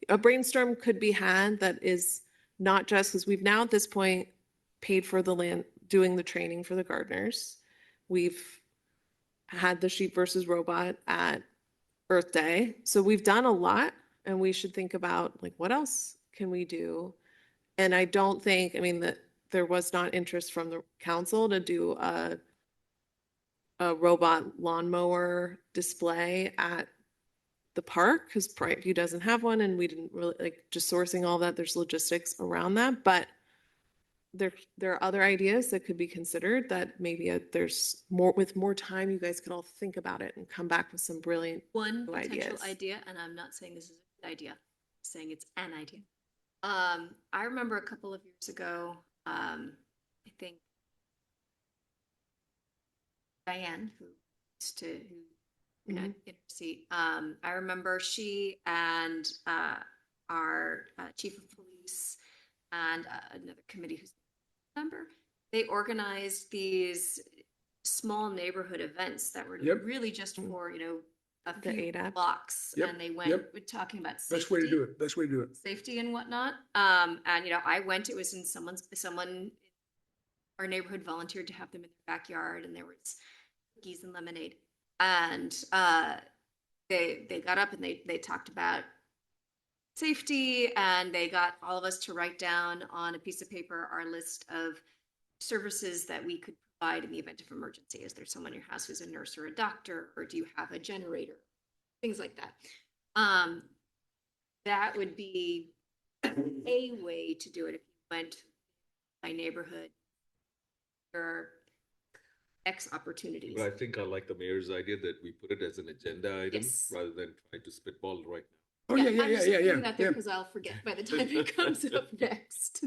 a brainstorm could be had that is not just because we've now at this point paid for the land, doing the training for the gardeners. We've had the sheep versus robot at Earth Day. So we've done a lot and we should think about like, what else can we do? And I don't think, I mean, that there was not interest from the council to do a robot lawnmower display at the park because Prairie View doesn't have one and we didn't really like just sourcing all that. There's logistics around that, but there are other ideas that could be considered that maybe there's more, with more time, you guys could all think about it and come back with some brilliant One new potential ideas. idea, and I'm not saying this is a good idea, I'm saying it's an idea. I remember a couple of years ago, I think Diane, who used to, who, in her seat, I remember she and our chief of police and another committee who's a member, they organized these small neighborhood events that were Yep. really just for, a The few ADAP. blocks, Yep, and they went, yep. we're talking about safety. best way to do it, best way to do it. Safety and whatnot. And I went, it was in someone in our neighborhood volunteered to have them in their backyard, and there was cookies and lemonade. And they got up and they talked about safety, and they got all of us to write down on a piece of paper our list of services that we could provide in the event of emergency. Is there someone in your house who's a nurse or a doctor, or do you have a generator? Things like that. That would be a way to do it if you went by neighborhood or X opportunities. But I think I like the mayor's idea that we put it as an agenda item Yes. rather than try to spitball right now. Oh, yeah, yeah, I'm yeah, just yeah, putting yeah, that there yeah. because I'll forget by the time it comes up next.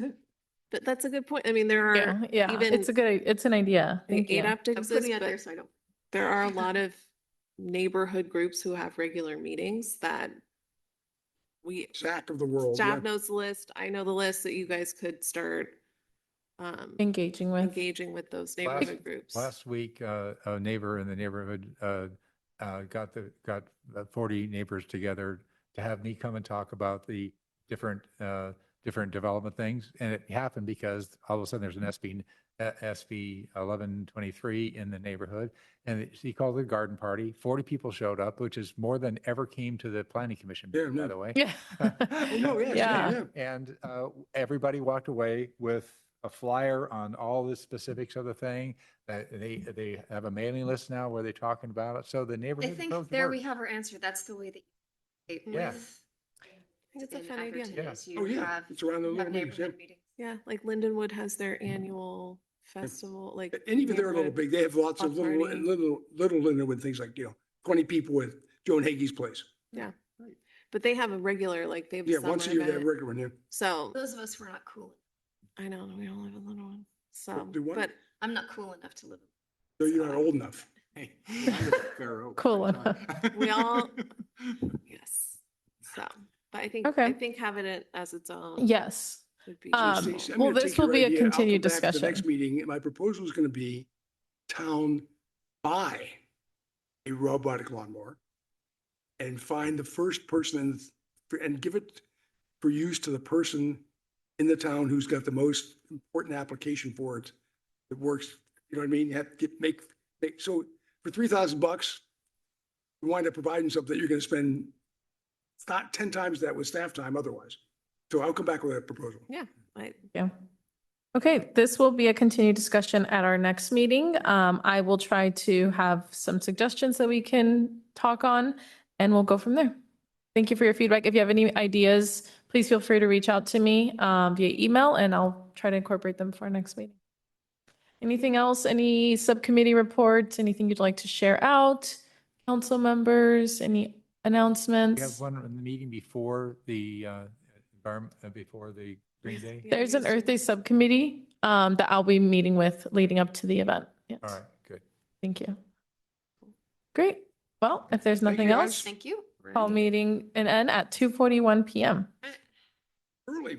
But that's a good point. I mean, there are Yeah, even it's an idea. Thank you. ADAPT I'm exists, putting it but there so I don't. there are a lot of neighborhood groups who have regular meetings that Sack of the world. staff yeah. knows the list. I know the list that you guys could start Engaging with. engaging with those neighborhood groups. Last week, a neighbor in the neighborhood got the 40 neighbors together to have me come and talk about the different development things. And it happened because all of a sudden there's an SB 1123 in the neighborhood. And he called it a garden party. 40 people showed up, which is more than ever came to the planning commission, Yeah, by no. the way. Yeah. Oh, no, yes, Yeah. yeah. And everybody walked away with a flyer on all the specifics of the thing. They have a mailing list now where they're talking about it. So the I neighborhood. think folks there work. we have our answer. That's the way that you Yeah. with I think it's a in fun idea. Yeah. Everton is Oh, you yeah, have it's around the have little meetings, yeah. neighborhood meetings. Yeah, like Lindenwood has their annual festival, like. And even they're a little neighborhood big. They have lots of block little, party. little Lindenwood things like, 20 people with Joan Hagee's place. Yeah, but they have a regular, like they have a Yeah, summer once a year they have a event. regular one, yeah. So Those of us who are not cool. I know we all have a little one. So, Do what? but I'm not cool enough to live. So you're not old enough. Cool enough. we all, yes. So, but I Okay. think having it as its own. Yes. Would be. Stacey, I'm Well, gonna this take your will be a idea. I'll come continued back to the discussion. Next meeting, my proposal is going to be town buy a robotic lawnmower and find the first person in and give it for use to the person in the town who's got the most important application for it that works. You know what I mean? You have to make, so for $3,000, you wind up providing something that you're going to spend not 10 times that with staff time otherwise. So I'll come back with a proposal. Yeah. Okay, this will be a continued discussion at our next meeting. I will try to have some suggestions that we can talk on, and we'll go from there. Thank you for your feedback. If you have any ideas, please feel free to reach out to me via email, and I'll try to incorporate them for our next meeting. Anything else? Any subcommittee reports? Anything you'd like to share out? Council members, any We announcements? have one in the meeting before the environment, before the Green Day. There's an Earth Day subcommittee that I'll be meeting with leading up to the event. Yes. All right, good. Thank you. Great. Well, if there's Thank you, nothing guys. else, Thank you. call meeting and end at 2:41 PM. Early.